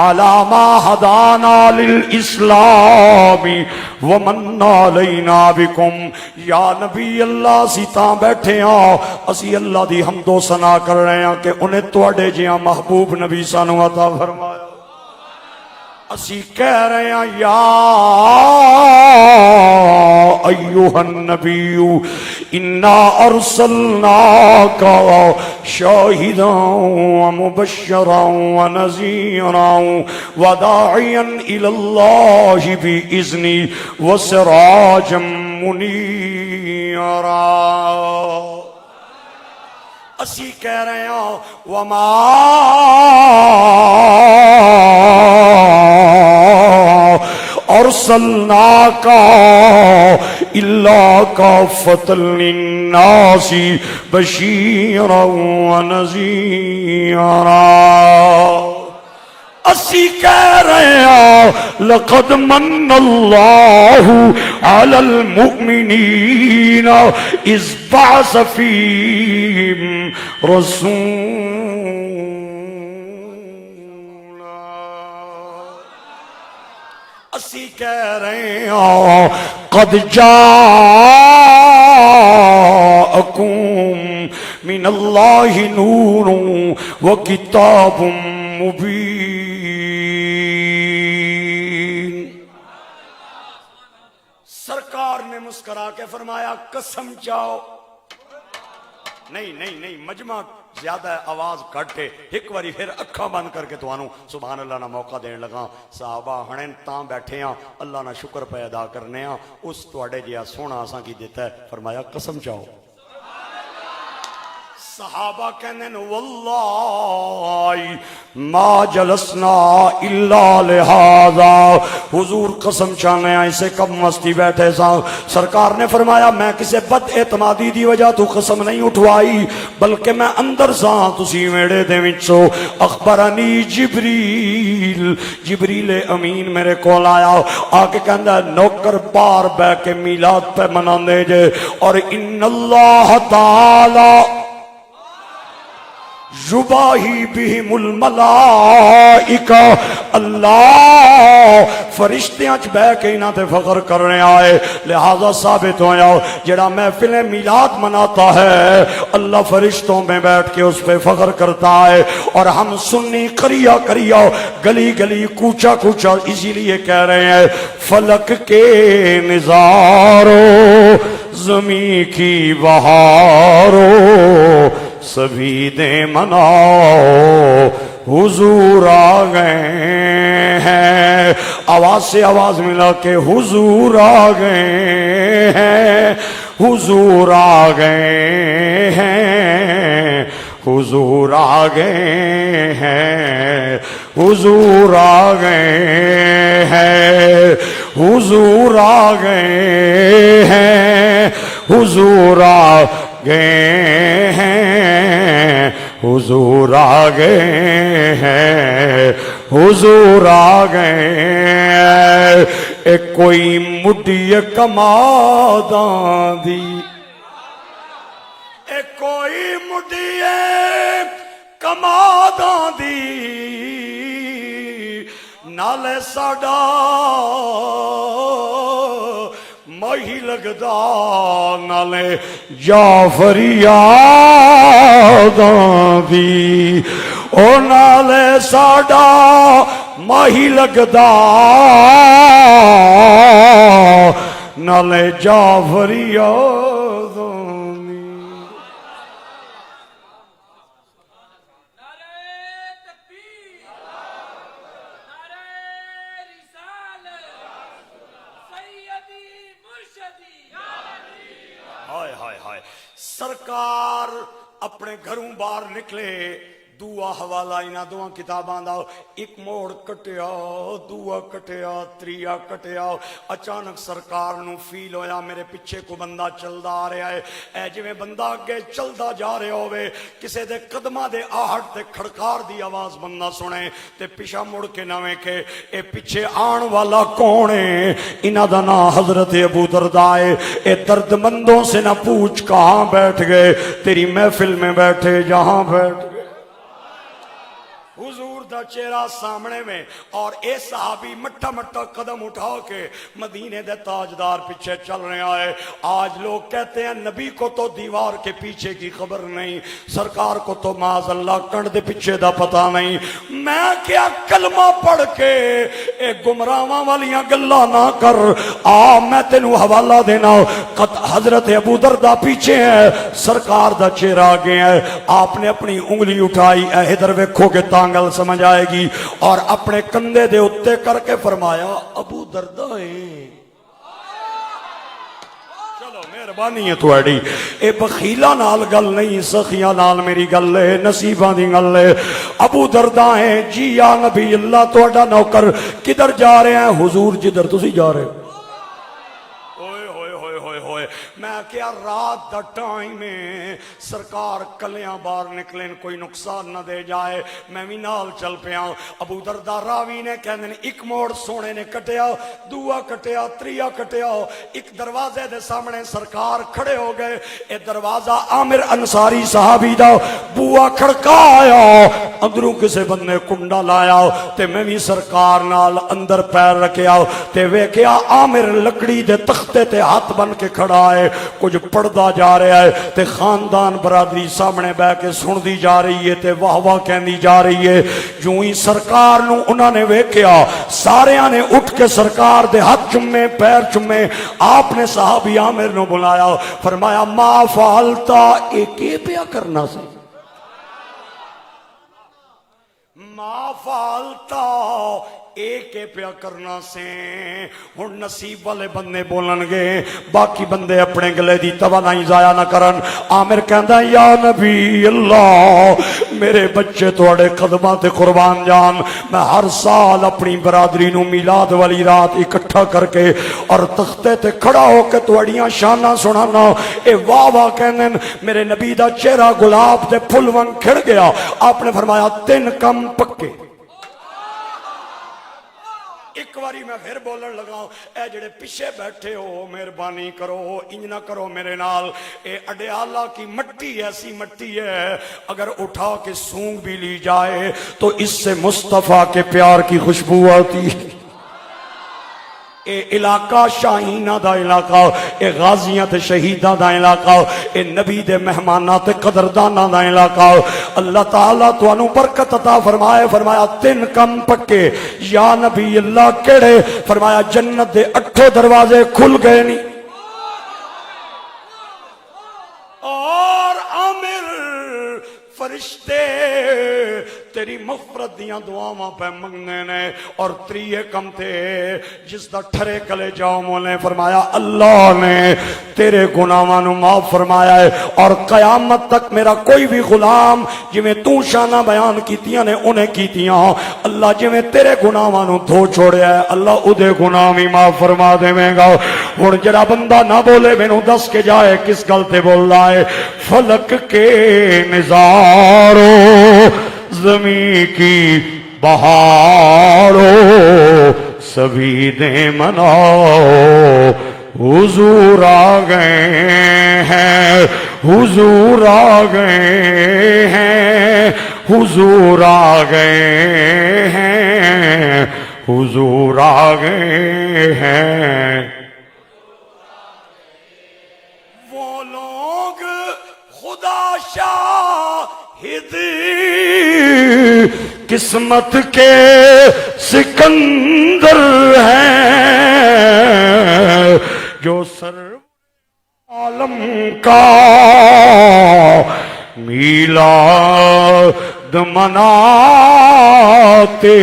علی ما ہدانا للاسلام ومن علینا بکم. یا نبی اللہ اسی تاں بیٹھے ہاں، اسی اللہ دی حمد و ثنا کر رہے ہیں کہ انہیں توڑے جیاں محبوب نبی سانو عطا فرمایا. اسی کہہ رہے ہیں یا ایوہ النبی انا ارسلناک شاہدا ومبشرا ونذیرا وداعیا الی اللہ باذنہ وسراجا منیرا. اسی کہہ رہے ہیں وما ارسلناک الا کافۃ للناس بشیرا ونذیرا. اسی کہہ رہے ہیں لقد من اللہ علی المؤمنین اذ بعث فیہم رسولا. اسی کہہ رہے ہیں قد جاءکم من اللہ نور وکتاب مبین. سرکار نے مسکرا کے فرمایا قسم چاہو. نہیں نہیں نہیں، مجمع زیادہ ہے، آواز کٹ کے ایک باری پھر اکھاں بند کر کے توانوں سبحان اللہ نہ موقع دین لگا. صحابہ ہنیں تاں بیٹھے ہیں، اللہ نہ شکر پہ ادا کرنے ہیں. اس توڑے جیا سونا آساں کی دیتا ہے. فرمایا قسم چاہو. صحابہ کہنے واللہ ما جلسنا الا لہذا، حضور قسم چاہنے آئے سے کب مستی بیٹھے سا. سرکار نے فرمایا میں کسے بد اعتمادی دی وجہ تو قسم نہیں اٹھوائی، بلکہ میں اندر سا تسی ویڑے دے وچوں. اخبرنی جبریل، جبریل امین میرے کول آیا، آ کے کہندا نوکر بار بہ کے میلاد پہ مناندے جے، اور ان اللہ تعالی یباہی بہم الملائکہ، اللہ فرشتیاں چ بہ کے انہاں تے فخر کرنے آئے. لہذا ثابت ہویا جڑا محفل میلاد مناتا ہے اللہ فرشتوں میں بیٹھ کے اس پہ فخر کرتا ہے. اور ہم سنی کریا کریا گلی گلی کوچا کوچا اسی لیے کہہ رہے ہیں فلک کے نظاروں زمین کی بہاروں سبھی دے مناؤ حضور آ گئے ہیں. آواز سے آواز ملا کے حضور آ گئے ہیں، حضور آ گئے ہیں، حضور آ گئے ہیں، حضور آ گئے ہیں، حضور آ گئے ہیں، حضور آ گئے ہیں، حضور آ گئے ہیں، حضور آ گئے ہیں. ایک کوئی مٹھی کماداں دی، ایک کوئی مٹھی کماداں دی، نالے ساڈا ماہی لگدا، نالے جعفریاں دی، او نالے ساڈا ماہی لگدا، نالے جعفریاں دی. ہائے ہائے ہائے. سرکار اپنے گھروں باہر نکلے، دعا حوالہ انہاں دو کتاباں دا، ایک موڑ کٹیا، دعا کٹیا، تریا کٹیا. اچانک سرکار نو فیل ہویا میرے پیچھے کو بندہ چلدا آ رہا ہے. اے جویں بندہ اگے چلدا جا رہا ہوئے، کسے دے قدماں دے آہٹ تے کھڑکار دی آواز بندہ سنے تے پیچھے مڑ کے نہ ویکھے اے پیچھے آن والا کون ہے؟ انہاں دا نام حضرت ابو درداء ہے. اے درد مندوں سے نہ پوچھ کہاں بیٹھ گئے، تیری محفل میں بیٹھے جہاں بیٹھ گئے. حضور دا چہرہ سامنے میں، اور اے صحابی مٹا مٹا قدم اٹھا کے مدینے دے تاجدار پیچھے چل رہے آئے. آج لوگ کہتے ہیں نبی کو تو دیوار کے پیچھے کی خبر نہیں، سرکار کو تو معاذ اللہ کنڈ دے پیچھے دا پتہ نہیں. میں کیا کلمہ پڑھ کے اے گمراہاں والیاں گلاں نہ کر. میں تینوں حوالہ دینا، حضرت ابو درداء پیچھے ہے، سرکار دا چہرہ آگے ہے. آپ نے اپنی انگلی اٹھائی، اے ادھر ویکھو کہ تانگل سمجھ آئے گی، اور اپنے کندھے دے اتے کر کے فرمایا ابو درداء ہیں. چلو مہربانی ہے تھوڑی، اے بخیلا نال گل نہیں، سخیاں نال میری گل ہے، نصیباں دی گل ہے. ابو درداء ہیں جی یا نبی اللہ تہاڈا نوکر، کدھر جا رہے ہیں؟ حضور جدھر تسی جا رہے. میں کیا رات دا ٹائم ہے، سرکار کلیاں باہر نکلیں کوئی نقصان نہ دے جائے، میں بھی نال چل پیا. ابو درداء راوی نے کہنے ایک موڑ سونے نے کٹیا، دعا کٹیا، تریا کٹیا. ایک دروازے دے سامنے سرکار کھڑے ہو گئے. اے دروازہ عامر انصاری صحابی دا، بوا کھڑکایا، اندروں کسے بندے کنڈا لایا تے میں بھی سرکار نال اندر پیر رکھیا تے ویکھیا عامر لکڑی دے تختے تے ہاتھ بن کے کھڑا ہے، کچھ پڑھدا جا رہا ہے تے خاندان برادری سامنے بہ کے سن دی جا رہی ہے تے واہ واہ کہندی جا رہی ہے. جو ہی سرکار نو انہاں نے ویکھیا، ساریاں نے اٹھ کے سرکار دے ہاتھ چومے، پیر چومے. آپ نے صحابی عامر نو بلایا، فرمایا ما فعلتا، اے کی پیا کرنا سی؟ ما فعلتا، ایک پیا کرنا سے ہن نصیب والے بندے بولن گے باقی بندے اپنے گلے دی توانائی ضائع نہ کرن عامر کہندا یا نبی اللہ میرے بچے تواڈے قدماں تے قربان جان میں ہر سال اپنی برادری نو میلاد والی رات اکٹھا کر کے اور تختے تے کھڑا ہو کے تواڈیاں شاناں سنانا اے واہ واہ کہندے میرے نبی دا چہرہ گلاب دے پھل وانگ کھڑ گیا آپ نے فرمایا 3 کم پکے ایک واری میں پھر بولن لگا اے جڑے پیچھے بیٹھے ہو مہربانی کرو انج نہ کرو میرے نال اے اڈیالہ کی مٹی ایسی مٹی ہے اگر اٹھا کے سونگ بھی لی جائے تو اس سے مصطفیٰ کے پیار کی خوشبو آتی ہے اے علاقہ شاہینہ دا علاقہ اے غازیاں تے شہیداں دا علاقہ اے نبی دے مہماناں تے قدرداناں دا علاقہ اللہ تعالیٰ تو انو برکت عطا فرمائے فرمایا 3 کم پکے یا نبی اللہ کیڑے فرمایا جنت دے 8 دروازے کھل گئے نہیں اور عامر فرشتے تیری مغفرت دیاں دعاواں پہ منگنے نے اور 3 کم تھے جس دا ٹھرے کلے جاؤ مونے فرمایا اللہ نے تیرے گناہاں نو معاف فرمایا ہے اور قیامت تک میرا کوئی بھی غلام جویں تو شانہ بیان کیتیاں نے انہیں کیتیاں اللہ جویں تیرے گناہاں نو دھو چھوڑیا ہے اللہ اودے گناہ بھی معاف فرما دے گا ہن جڑا بندہ نہ بولے مینوں دس کے جائے کس گل تے بول رہا ہے فلک کے نظاروں زمین کی بہاروں سبھی دے مناؤ حضور آ گئے ہیں حضور آ گئے ہیں حضور آ گئے ہیں حضور آ گئے ہیں وہ لوگ خدا شاہد قسمت کے سکندر ہیں جو سر عالم کا میلاد مناتے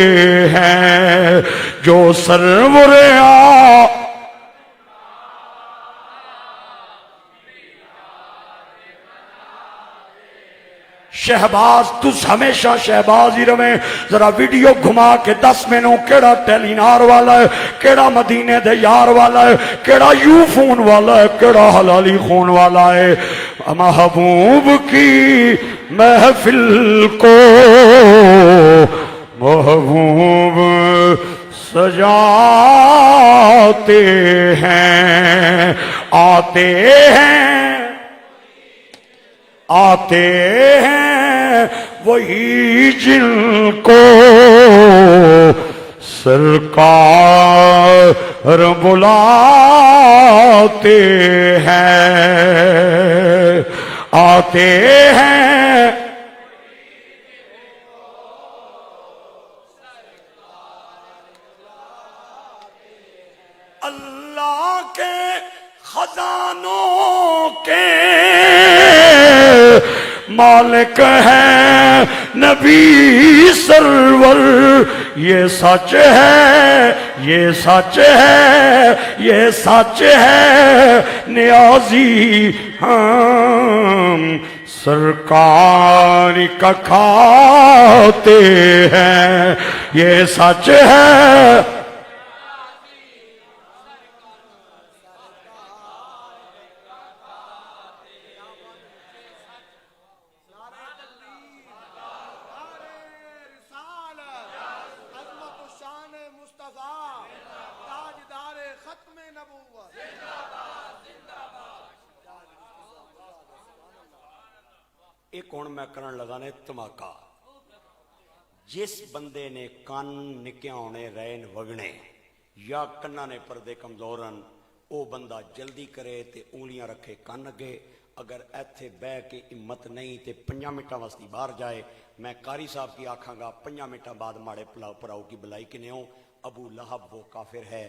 ہیں جو سرور شہباز تُس ہمیشہ شہباز ہی رہے ذرا ویڈیو گھما کے 10 مینوں کیڑا ٹیلی نار والا ہے کیڑا مدینے دے یار والا ہے کیڑا یو فون والا ہے کیڑا حلالی خون والا ہے محبوب کی محفل کو محبوب سجاتے ہیں آتے ہیں وہی جن کو سرکار بلاتے ہیں آتے ہیں اللہ کے خزانوں کے مالک ہے نبی سرور یہ سچ ہے یہ سچ ہے یہ سچ ہے نیازی ہم سرکار کا کھاتے ہیں یہ سچ ہے ایک ہن میں کرن لگا نے دھماکہ جس بندے نے کان نکیا ہونے رین وگنے یا کناں نے پردے کمزورن او بندہ جلدی کرے تے انگلیاں رکھے کان اگے اگر ایتھے بہ کے ہمت نہیں تے 5 منٹاں واسطے باہر جائے میں قاری صاحب کی آکھاں گا 5 منٹاں بعد ماڑے پراؤ کی بلائی کنے ابو لہب وہ کافر ہے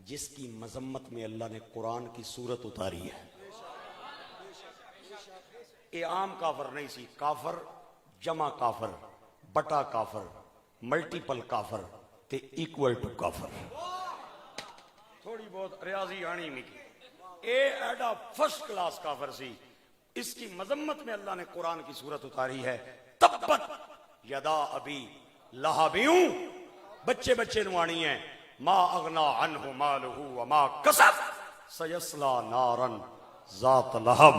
جس کی مذمت میں اللہ نے قرآن کی صورت اتاری ہے یہ عام کافر نہیں سی کافر جمع کافر بٹا کافر ملٹیپل کافر تے ایکول ٹو کافر. تھوڑی بہت ریاضی آنی مکی. اے ایڈا فرسٹ کلاس کافر سی. اس کی مذمت میں اللہ نے قرآن کی صورت اتاری ہے تبت یدا ابی لہبیوں. بچے بچے نو آنی ہے ما اغنا عنہ مالہ وما کسب سیصلا نارا ذات لہب.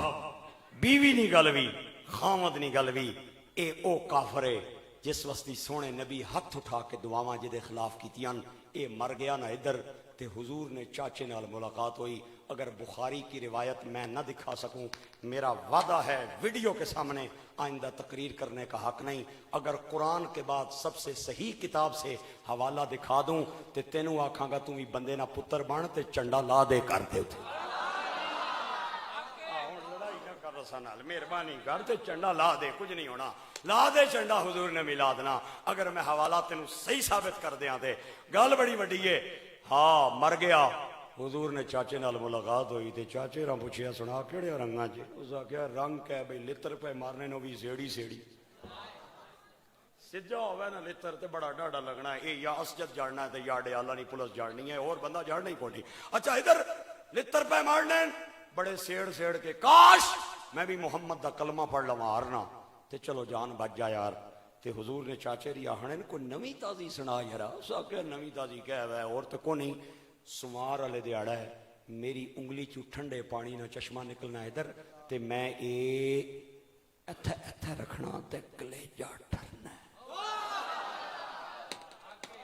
بیوی نہیں گلوی خامد نہیں گلوی. اے او کافر ہے جس وستی سونے نبی ہاتھ اٹھا کے دعاواں جدے خلاف کیتیاں. اے مر گیا نہ ادھر تے حضور نے چاچے نال ملاقات ہوئی. اگر بخاری کی روایت میں نہ دکھا سکوں میرا وعدہ ہے ویڈیو کے سامنے آئندہ تقریر کرنے کا حق نہیں. اگر قرآن کے بعد سب سے صحیح کتاب سے حوالہ دکھا دوں تے تینوں آکھاں گا تم ہی بندے نہ پتر بن تے چنڈا لا دے کر دے. مہربانی کر تے چنڈا لا دے, کچھ نہیں ہونا. لا دے چنڈا, حضور نے ملا دینا. اگر میں حوالہ تینوں صحیح ثابت کر دیاں تے گل بڑی وڈی ہے. ہاں مر گیا. حضور نے چاچے نال ملاقات ہوئی تے چاچے راں پوچھیا سنا کیڑے رنگاں چ؟ اس آخیا رنگ کہ بھئی لتر پہ مارنے نو بھی سیڑی سیڑی. سجا ہوئے نا لتر تے بڑا ڈاڈا لگنا ہے. اے یا اسجد جاڑنا ہے تے یا ڈیالہ نہیں پولیس جاڑنی ہے, اور بندہ جاڑنا ہی کوئی. اچھا ادھر لتر پہ مارنے بڑے سیڑ سیڑ کے کاش میں بھی محمد دا کلمہ پڑھ لواں ہارنا تے چلو جان بچ جا یار. تے حضور نے چاچے ری آہنے کو نوی تازی سنا یارا. اس آخیا نوی تازی کہہ ہے اور تو کو نہیں. سمار والے دیاڑا ہے میری انگلی چو ٹھنڈے پانی نہ چشمہ نکلنا ادھر تے میں اے ایتھے ایتھے رکھنا تے کلیجہ ٹھرنا.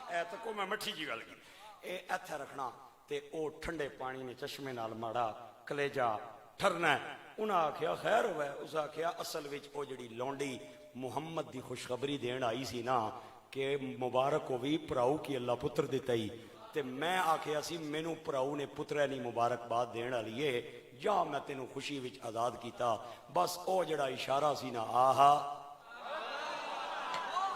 اے تو کو میں مٹھی جی گل کی. اے ایتھے رکھنا تے او ٹھنڈے پانی نے چشمے نال ماڑا کلیجہ ٹھرنا. انہاں آکھیا خیر ہوئے. اس آکھیا اصل وچ او جڑی لونڈی محمد دی خوشخبری دین آئی سی نا کہ مبارک ہوئی پراؤ کی اللہ پتر دیتا ہی. تے میں آکھیا سی مینوں پراؤ نے پترے نہیں مبارکباد دین والی ہے یا میں تینوں خوشی وچ آزاد کیتا. بس او جڑا اشارہ سی نا آہا.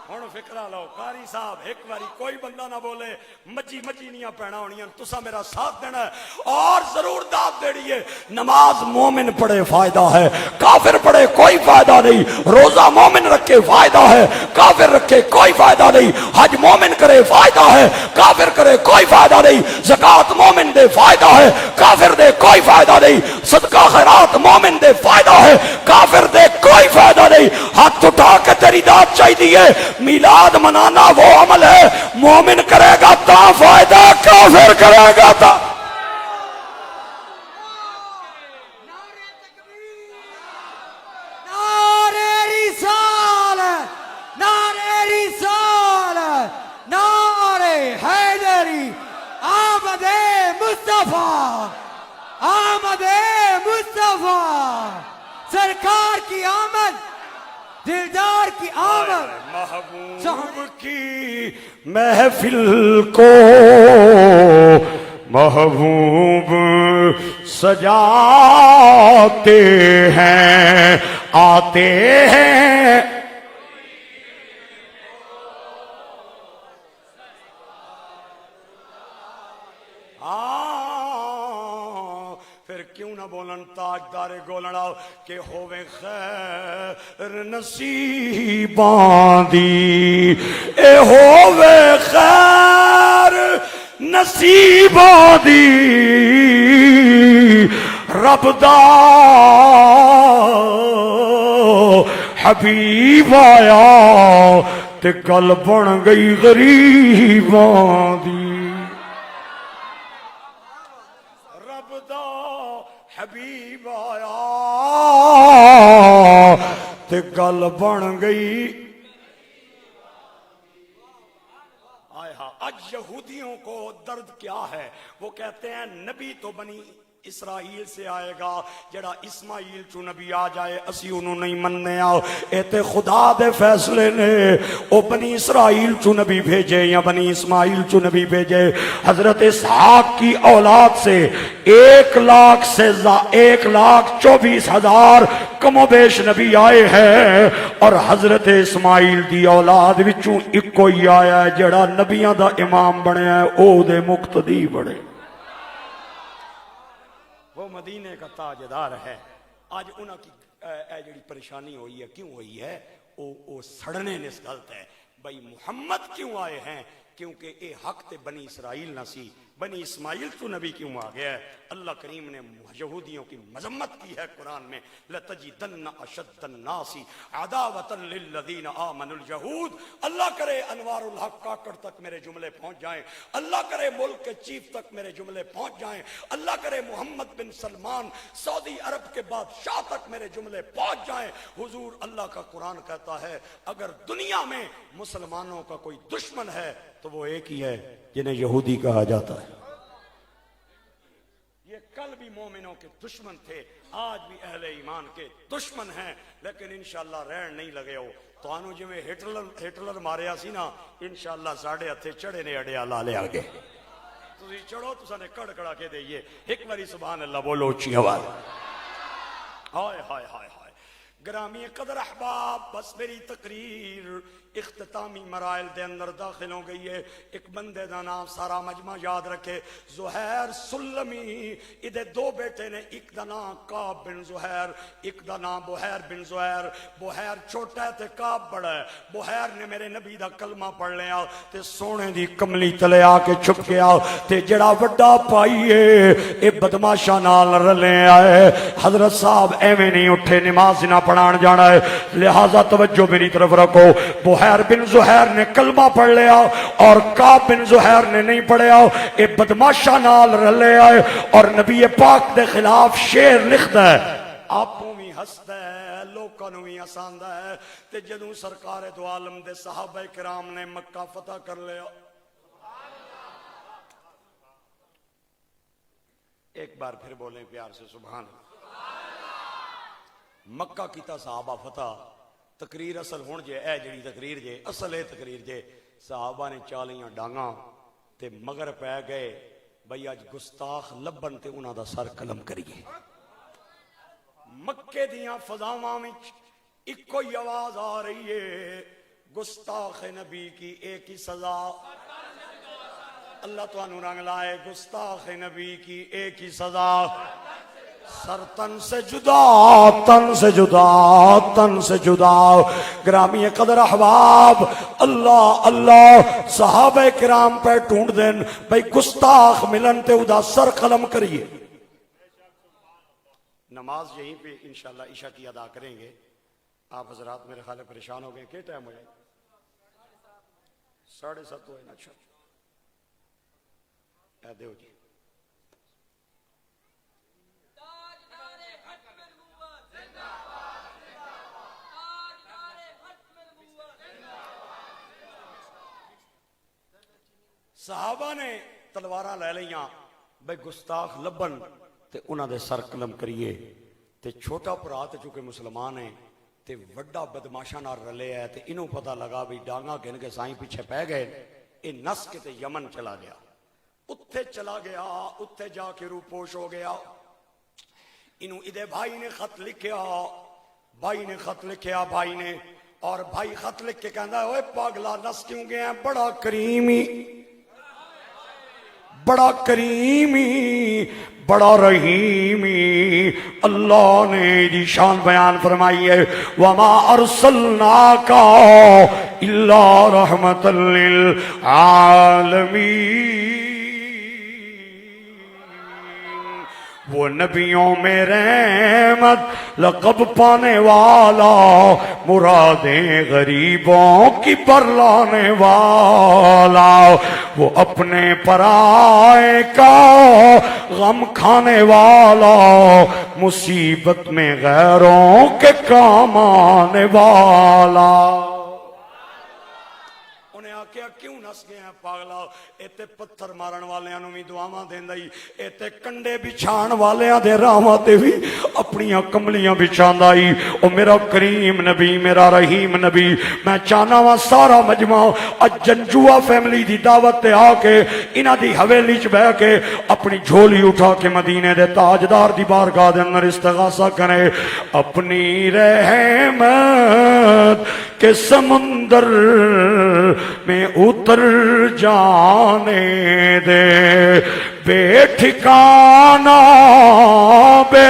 ہن فکرہ لو قاری صاحب ایک باری کوئی بندہ نہ بولے مجی نہیں پینا ہونی تسا میرا ساتھ دینا ہے اور ضرور داد دینی ہے. نماز مومن پڑھے فائدہ ہے, کافر پڑھے کوئی فائدہ نہیں. روزہ مومن رکھے فائدہ ہے, کافر رکھے کوئی فائدہ نہیں. حج مومن کرے فائدہ ہے, کافر کرے کوئی فائدہ نہیں. زکات مومن دے فائدہ ہے, کافر دے کوئی فائدہ نہیں. صدقہ خیرات مومن دے فائدہ ہے, کافر دے کوئی فائدہ نہیں. ہاتھ اٹھا کے تیری داد چاہیے. میلاد منانا وہ عمل ہے مومن کرے گا تا فائدہ, کافر کرے گا تا. نعرہ رسالت, نعرہ رسالت, نعرہ حیدری. آمد مصطفیٰ, آمد مصطفیٰ. سرکار کی آمد, دلدار کی آمد. محبوب کی محفل کو محبوب سجاتے ہیں, آتے ہیں. پھر کیوں نہ بولن تاجدار گولنا کہ ہووے خیر نصیباں دی, اے ہووے خیر نصیباں دی. رب دا حبیب آیا تے گل بن گئی غریباں دی. حبیب آیا تے گل بن گئی. آئے ہاں آج یہودیوں کو درد کیا ہے, وہ کہتے ہیں نبی تو بنی اسرائیل سے آئے گا, جڑا اسماعیل چو نبی آ جائے اسی انہوں نہیں مننے آؤ. اے تے خدا دے فیصلے نے, او بنی اسرائیل چو نبی بھیجے یا بنی اسماعیل چو نبی بھیجے. حضرت اسحاق کی اولاد سے 1,24,000 کم و بیش نبی آئے ہیں, اور حضرت اسماعیل دی اولاد وچوں ایک کوئی آیا ہے جڑا نبیاں دا امام بنے ہے, او دے مقتدی بڑے. وہ مدینے کا تاجدار ہے. آج انہاں کی جڑی پریشانی ہوئی ہے کیوں ہوئی ہے, او سڑنے نس غلط ہے. بھئی محمد کیوں آئے ہیں؟ کیونکہ اے حق تے بنی اسرائیل نہ سی، بنی اسماعیل تو نبی کیوں آ گیا ہے؟ اللہ کریم نے یہودیوں کی مذمت کی ہے قرآن میں، لَتَجِدَنَّ أَشَدَّ النَّاسِ عَدَاوَةً لِلَّذِينَ آمَنُوا الْيَهُودَ۔ اللہ کرے انوار الحق کاکڑ تک میرے جملے پہنچ جائیں، اللہ کرے ملک کے چیف تک میرے جملے پہنچ جائیں، اللہ کرے محمد بن سلمان سعودی عرب کے بادشاہ تک میرے جملے پہنچ جائیں۔ حضور اللہ کا قرآن کہتا ہے اگر دنیا میں مسلمانوں کا کوئی دشمن ہے تو وہ ایک ہی ہے جنہیں یہودی کہا جاتا ہے۔ یہ کل بھی مومنوں کے دشمن تھے، آج بھی اہل ایمان کے دشمن ہیں، لیکن انشاءاللہ رہن نہیں لگے ہو تو آنو جو میں ہٹلر ماریا سی نا، انشاءاللہ ساڑھے ہتھے چڑھے نے اڑیا لالے آگے تو چڑھو تو سانے کڑ کڑا کے دئیے ایک باری سبحان اللہ بولو اچھی آواز۔ ہائے ہائے ہائے ہائے گرامی قدر احباب، بس میری تقریر اختتامی مراحل دے اندر داخل ہو گئی ہے۔ ایک بندے دا نام سارا مجمع یاد رکھے، زہیر سلمی، ادھے دو بیٹے نے، ایک دا نام کعب بن زہیر، ایک دا نام بحیر بن زہیر۔ بحیر چھوٹا ہے تے کعب بڑا ہے۔ بحیر نے میرے نبی دا کلمہ پڑھ لیا تے سونے دی کملی تلے آ کے چھپ گیا تے جڑا وڈا پائیے اے بدماشاں نال رلے آئے۔ حضرت صاحب ایویں نہیں اٹھے، نماز نہ پڑھان جانا ہے، لہذا توجہ میری طرف رکھو۔ بحیر بن زہیر نے کلمہ پڑھ لیا اور کعب بن زہیر نے نہیں پڑھیا، اے بدماشاں نال رلے آئے اور نبی پاک دے خلاف شعر لکھدا ہے، آپوں بھی ہسدا ہے لوکاں نوں بھی ہساندا ہے۔ تے جدوں سرکار دو عالم دے صحابہ کرام نے مکہ فتح کر لیا، ایک بار پھر بولیں پیار سے سبحان اللہ۔ مکہ کیتا صحابہ فتح، تقریر اصل ہون جے اے جڑی تقریر جے اصل اے تقریر جے، صحابہ نے چالیاں ڈانگاں تے مگر پہ گئے بھئی اج گستاخ لبن تے انہاں دا سر قلم کریے۔ مکے دیاں فضاواں وچ اکو ہی آواز آ رہی ہے، گستاخ نبی کی ایک ہی سزا۔ اللہ تو انہوں رنگ لائے، گستاخ نبی کی ایک ہی سزا، سر تن سے جدا، تن سے جدا، تن سے جدا۔ گرامی قدر احباب، اللہ اللہ صحابہ کرام پہ ڈھونڈ دین بھئی گستاخ ملن تے ادا سر قلم کریے۔ نماز یہیں پہ انشاءاللہ عشاء کی ادا کریں گے۔ آپ حضرات میرے خیال پریشان ہو گئے، کیا ٹائم ہو جائے؟ 7:30 ہوئے نا؟ اچھا اے دیو جی صحابہ نے تلواراں لے لیاں بھئی گستاخ لبن تے انہاں دے سر قلم کریے تے چھوٹا بھرا تے چونکہ مسلمان ہیں تے وڈا بدماشاں نال رلے ہے تے انہوں پتہ لگا بھی ڈانگاں گن کے سائیں پیچھے پہ گئے، اے نس کے تے یمن چلا گیا، اتھے چلا گیا، اتھے جا کے روپوش ہو گیا۔ انہوں ادھے بھائی نے خط لکھیا، بھائی نے خط لکھیا، بھائی نے، اور بھائی خط لکھ کے کہندا ہے اوے پاگلا نس کیوں گیا، بڑا کریمی، بڑا کریمی، بڑا رحیمی۔ اللہ نے دی شان بیان فرمائی ہے، وَمَا أَرْسَلْنَاكَ إِلَّا رَحْمَةً لِلْعَالَمِينَ۔ وہ نبیوں میں رحمت لقب پانے والا، مرادیں غریبوں کی برلانے والا، وہ اپنے پرائے کا غم کھانے والا، مصیبت میں غیروں کے کام آنے والا۔ انہیں آکیا کیوں نس گئے ہیں پاگلا، ایتے پتھر مارن والیاں نو بھی دعاواں دیندا ہی، ایتے کنڈے بچھان والیاں دے راواں تے بھی اپنیاں کملیاں بچھاندا ہی۔ او میرا کریم نبی، میرا رحیم نبی، میں چاہنا وا سارا مجمع اج جنجوا فیملی دی دعوت تے آ کے انہاں دی حویلی چ بیٹھ کے اپنی جھولی اٹھا کے مدینے دے تاجدار دی بارگاہ دے اندر استغاثہ کرے، اپنی رحمت کے سمندر میں اتر جانے دے، بے ٹھکانہ بے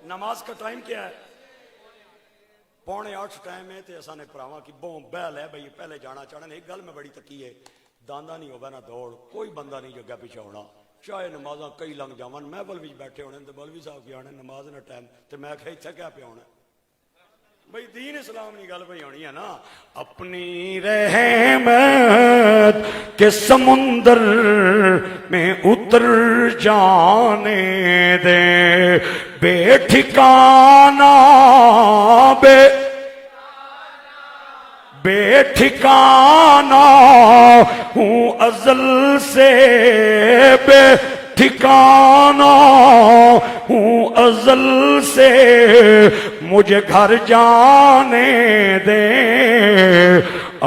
نماز کا ٹائم کیا ہے؟ 7:45 ٹائم ہے تے اساں نے پراواں کی بوں بیل ہے بھئی پہلے جانا چاہنا. ایک گل میں بڑی تکی ہے، داندا نہیں ہوگا نہ دوڑ، کوئی بندہ نہیں جگہ پیچھے ہونا. چاہے نمازاں کئی لنگ جاون، محفل وچ بیٹھے ہونے تے مولوی صاحب کی آنے نماز نہ ٹائم تے میں کہ اتھے کیا پیا ہونا بھئی دین اسلام نہیں گل پئی ہونی ہے نا. اپنی رحمت کے سمندر میں اتر جانے دے، بے ٹھکانہ بے ٹھکانہ ہوں ازل سے، بے ٹھکانہ ہوں ازل سے، مجھے گھر جانے دے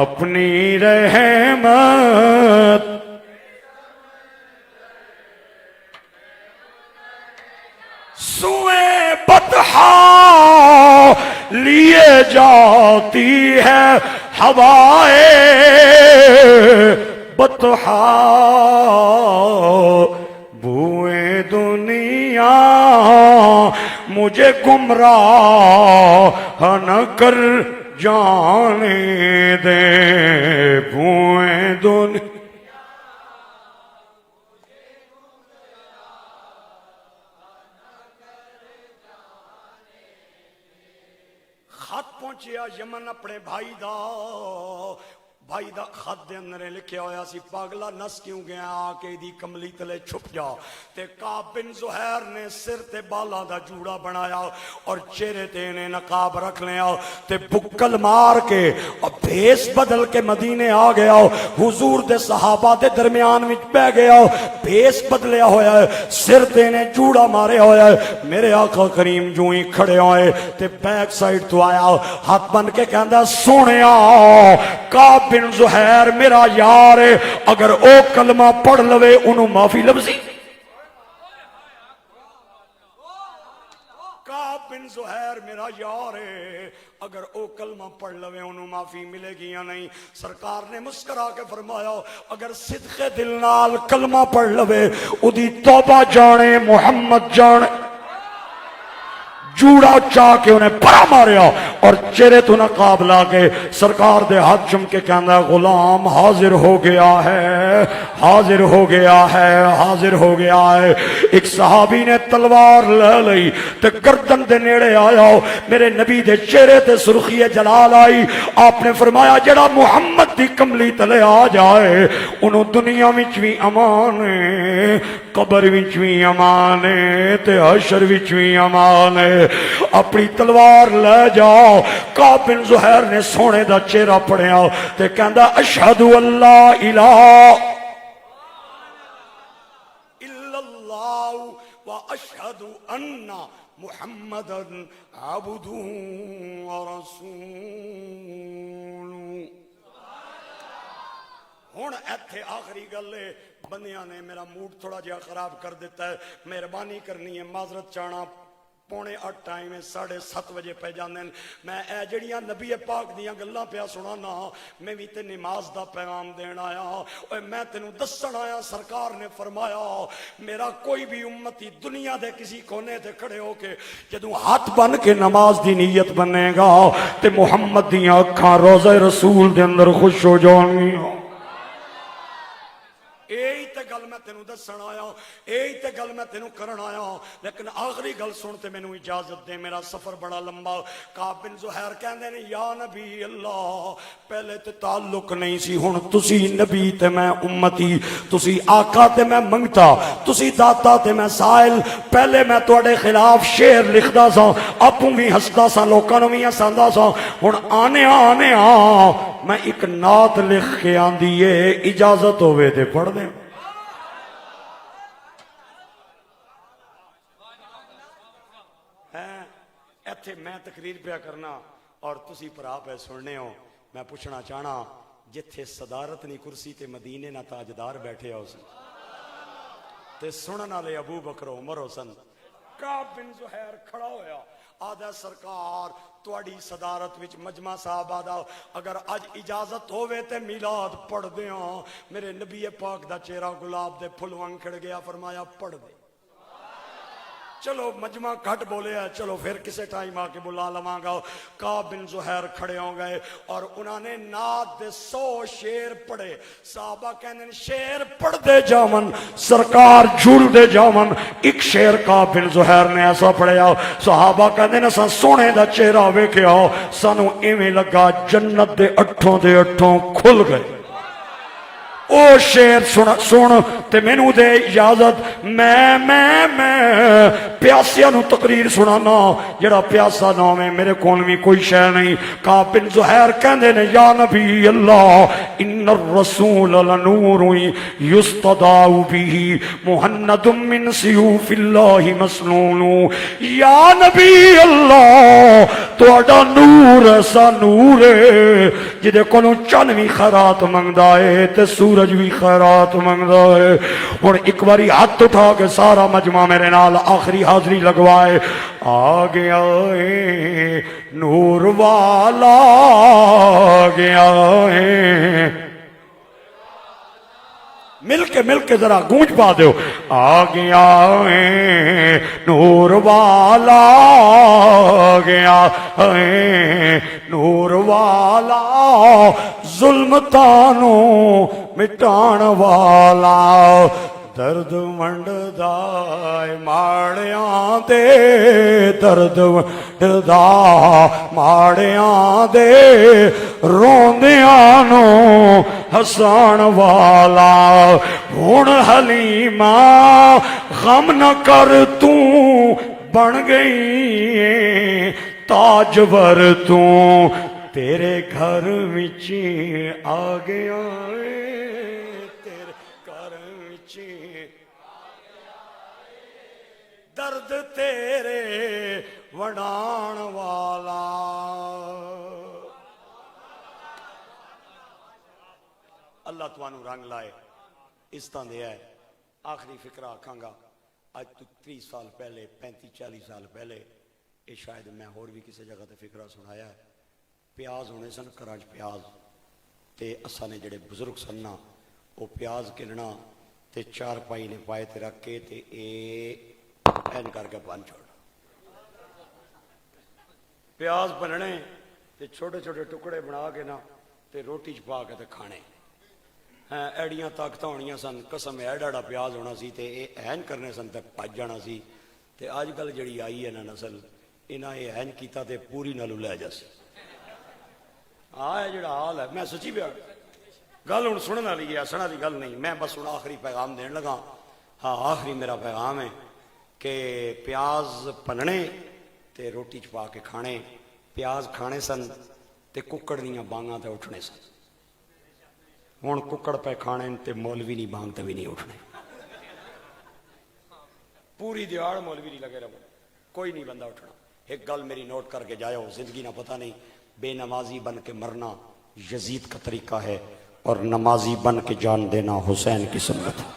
اپنی رحمت. سوئے بطحا لیے جاتی ہے ہوائے بطحا، بوئے دنیا مجھے گمراہ نہ کر جانے دے، بوئے دنیا. خط پہنچیا یمن اپنے بھائی دا خط دے اندر لکھیا ہویا سی، پاگلا نس کیوں گیا آ کے دی کملی تلے چھپ جا. تے کعب بن زہیر نے سر تے بالا دا جوڑا بنایا اور چہرے تے نے نقاب رکھ لیا تے بکل مار کے اور بھیس بدل کے مدینے آ گیا. حضور دے صحابہ دے درمیان وچ بیٹھ گیا، بھیس بدلیا ہویا ہے، سر تے نے جوڑا مارے ہویا ہے. میرے آقا کریم جو ہی کھڑے ہوئے تے بیک سائیڈ تو آیا، ہاتھ بن کے کہندا سونیا کعب بن زہیر میرا یار ہے، اگر او کلمہ پڑھ لوے انہوں معافی لفظی. کعب بن زہیر میرا یار ہے، اگر او کلمہ پڑھ لوے انہوں معافی ملے گی یا نہیں. سرکار نے مسکرا کے فرمایا اگر صدق دل نال کلمہ پڑھ لوے او دی توبہ جانے محمد جانے. جوڑا چاہ کے انہیں پرا ماریا اور چہرے تو نقاب لا کے سرکار دے ہاتھ چم کے کہنا غلام حاضر ہو گیا ہے، حاضر ہو گیا ہے، حاضر ہو گیا ہے. ایک صحابی نے تلوار لے لئی تے گردن دے نیڑے آیا، میرے نبی دے چہرے تے سرخی جلال آئی. آپ نے فرمایا جڑا محمد دی کملی تلے آ جائے انہوں دنیا وچ بھی امان ہے، قبر وچ بھی امان ہے تے حشر وچ بھی امان ہے. اپنی تلوار لے جاؤ. کعب بن زہیر نے سونے دا چہرہ پڑھیا تے کہندا اشہد اللہ الہ الا اللہ و اشہد ان محمدا عبدہ و رسولہ. ہن ایتھے آخری گل ہے، بندیاں نے میرا موڈ تھوڑا جہا خراب کر دیتا ہے، مہربانی کرنی ہے، معذرت چاہنا. 7:45 ٹائم ہے، 7:30 بجے پہ جاندے. میں اے جڑیاں نبی پاک دیاں گلاں پیا سنانا، میں بھی تے نماز دا پیغام دین آیا. اوے میں تینوں دسن آیا سرکار نے فرمایا میرا کوئی بھی امتی دنیا دے کسی کونے تے کھڑے ہو کے جدوں ہاتھ بن کے نماز دی نیت بنے گا تے محمد دیاں اکھاں روضہ رسول دے اندر خوش ہو جان گیاں. یہی تے گل میں تینوں دسن آیا، یہی تے گل میں تینوں کرن آیا. لیکن آخری گل سن تے مینوں اجازت دے، میرا سفر بڑا لمبا. کعب بن زہیر کہندے نے یا نبی اللہ پہلے تے تعلق نہیں سی، ہن تسی نبی تے میں امتی، تسی آقا تے میں منگتا، تسی داتا تے میں سائل. پہلے میں تواڈے خلاف شعر لکھدا سا، اپوں بھی ہسدا سا، لوکاں نوں بھی ہساندا سا. ہن آنے میں ایک نعت لکھ کے آندی ہے، اجازت ہوے تے پڑھ دیں. ایتھے میں تقریر پیا کرنا اور تسی بھرا پہ سننے ہو. میں پوچھنا چاہنا جتھے صدارت نہیں کرسی تے مدینے نہ تاجدار بیٹھے ہو سن تے سنن والے ابو بکر عمر ہو سن. کعب بن زہیر کھڑا ہویا آدھا سرکار تواڈی صدارت وچ مجمع صاحب آدھا اگر اج اجازت ہووے تے میلاد پڑھ دیاں. میرے نبی پاک دا چہرہ گلاب دے پھل وانگ کھڑ گیا، فرمایا پڑھ دے. چلو مجمع گھٹ بولے ہے، چلو پھر کسے ٹائم آ کے بلا لواں گا۔ کعب بن زہیر کھڑے ہو گئے اور انہوں نے نعت دے 100 شعر پڑھے۔ صحابہ کہنے شعر پڑھ دے جاون سرکار جھول دے جاون۔ ایک شعر کعب بن زہیر نے ایسا پڑھیا، صحابہ کہنے نا سونے دا چہرہ ویکھیا، سانو ایویں لگا جنت دے اٹھوں کھل گئے۔ او شعر سن تے مینوں دے اجازت، میں پیاسیاں نو تقریر سنانا، جڑا پیاسا نہ ہوے میرے کول بھی کوئی شے نہیں۔ کعب بن زہیر کہندے نے یا نبی اللہ ان الرسول لنور یستضاء به مہند من سیوف اللہ مسنون۔ یا نبی اللہ تہاڈا نور ایسا نور ہے جدے کولوں چن بھی خیرات منگدا ہے تے سورج بھی خیرات منگدا ہے۔ ہن ایک باری ہاتھ اٹھا کے سارا مجمع میرے نال آخری حاضری لگوائے۔ آ گیا ہے نور والا، آ گیا ہے، مل کے ذرا گونج پا دیو۔ آ گیا ہے نور والا، آ گیا ہے نور والا، ظلم تانو مٹان والا، درد ونڈ دائے ماڑیاں دے، درد ونڈ دا ماڑیاں دے، روندیاں نو ہسان والا۔ ہن حلیمہ غم نہ کر تو بن گئی تاجور، تو تیرے گھر وچ آ گیا درد تیرے وڈان والا۔ اللہ توانو رنگ لائے اس طرح دے ہے۔ آخری فکرہ آکھاں گا، آج تو 30 سال پہلے 35-40 سال پہلے یہ شاید میں اور بھی کسی جگہ تے فکرہ سنایا ہے۔ پیاز ہونے سن کراچ پیاز تے اسا نے جڑے بزرگ سننا وہ پیاز کلنا تے 4 پائی نے پائے تے رکھ کے تے اے این کر کے بن چھوڑ پیاز بننے تے چھوٹے چھوٹے ٹکڑے بنا کے نا تے روٹی چھپا کے تے کھانے۔ ایڑیاں طاقتاں ہونیاں سن، قسم ایڑا پیاز ہونا سی تے اے این کرنے سن تے پج جانا سی۔ تے آج کل جڑی آئی ہے نا نسل، انہاں اے این کیتا تے پوری نالو لے جاسی۔ جڑا حال ہے، میں سچی پیا گل ہن سنن والی ہے، ہسن والی گل نہیں۔ میں بس ہن آخری پیغام دین لگا۔ ہاں آخری میرا پیغام ہے کہ پیاز پننے تے روٹی چھپا کے کھانے۔ پیاز کھانے سن تے ککڑ دیاں بانگاں تے اٹھنے سن۔ ہن ککڑ پہ کھانے تے مولوی نہیں بانگ تے بھی نہیں اٹھنے۔ پوری دیہاڑ مولوی نہیں لگے رہو، کوئی نہیں بندہ اٹھنا۔ ایک گل میری نوٹ کر کے جاؤ، زندگی نہ پتہ نہیں، بے نمازی بن کے مرنا یزید کا طریقہ ہے اور نمازی بن کے جان دینا حسین کی سنت ہے۔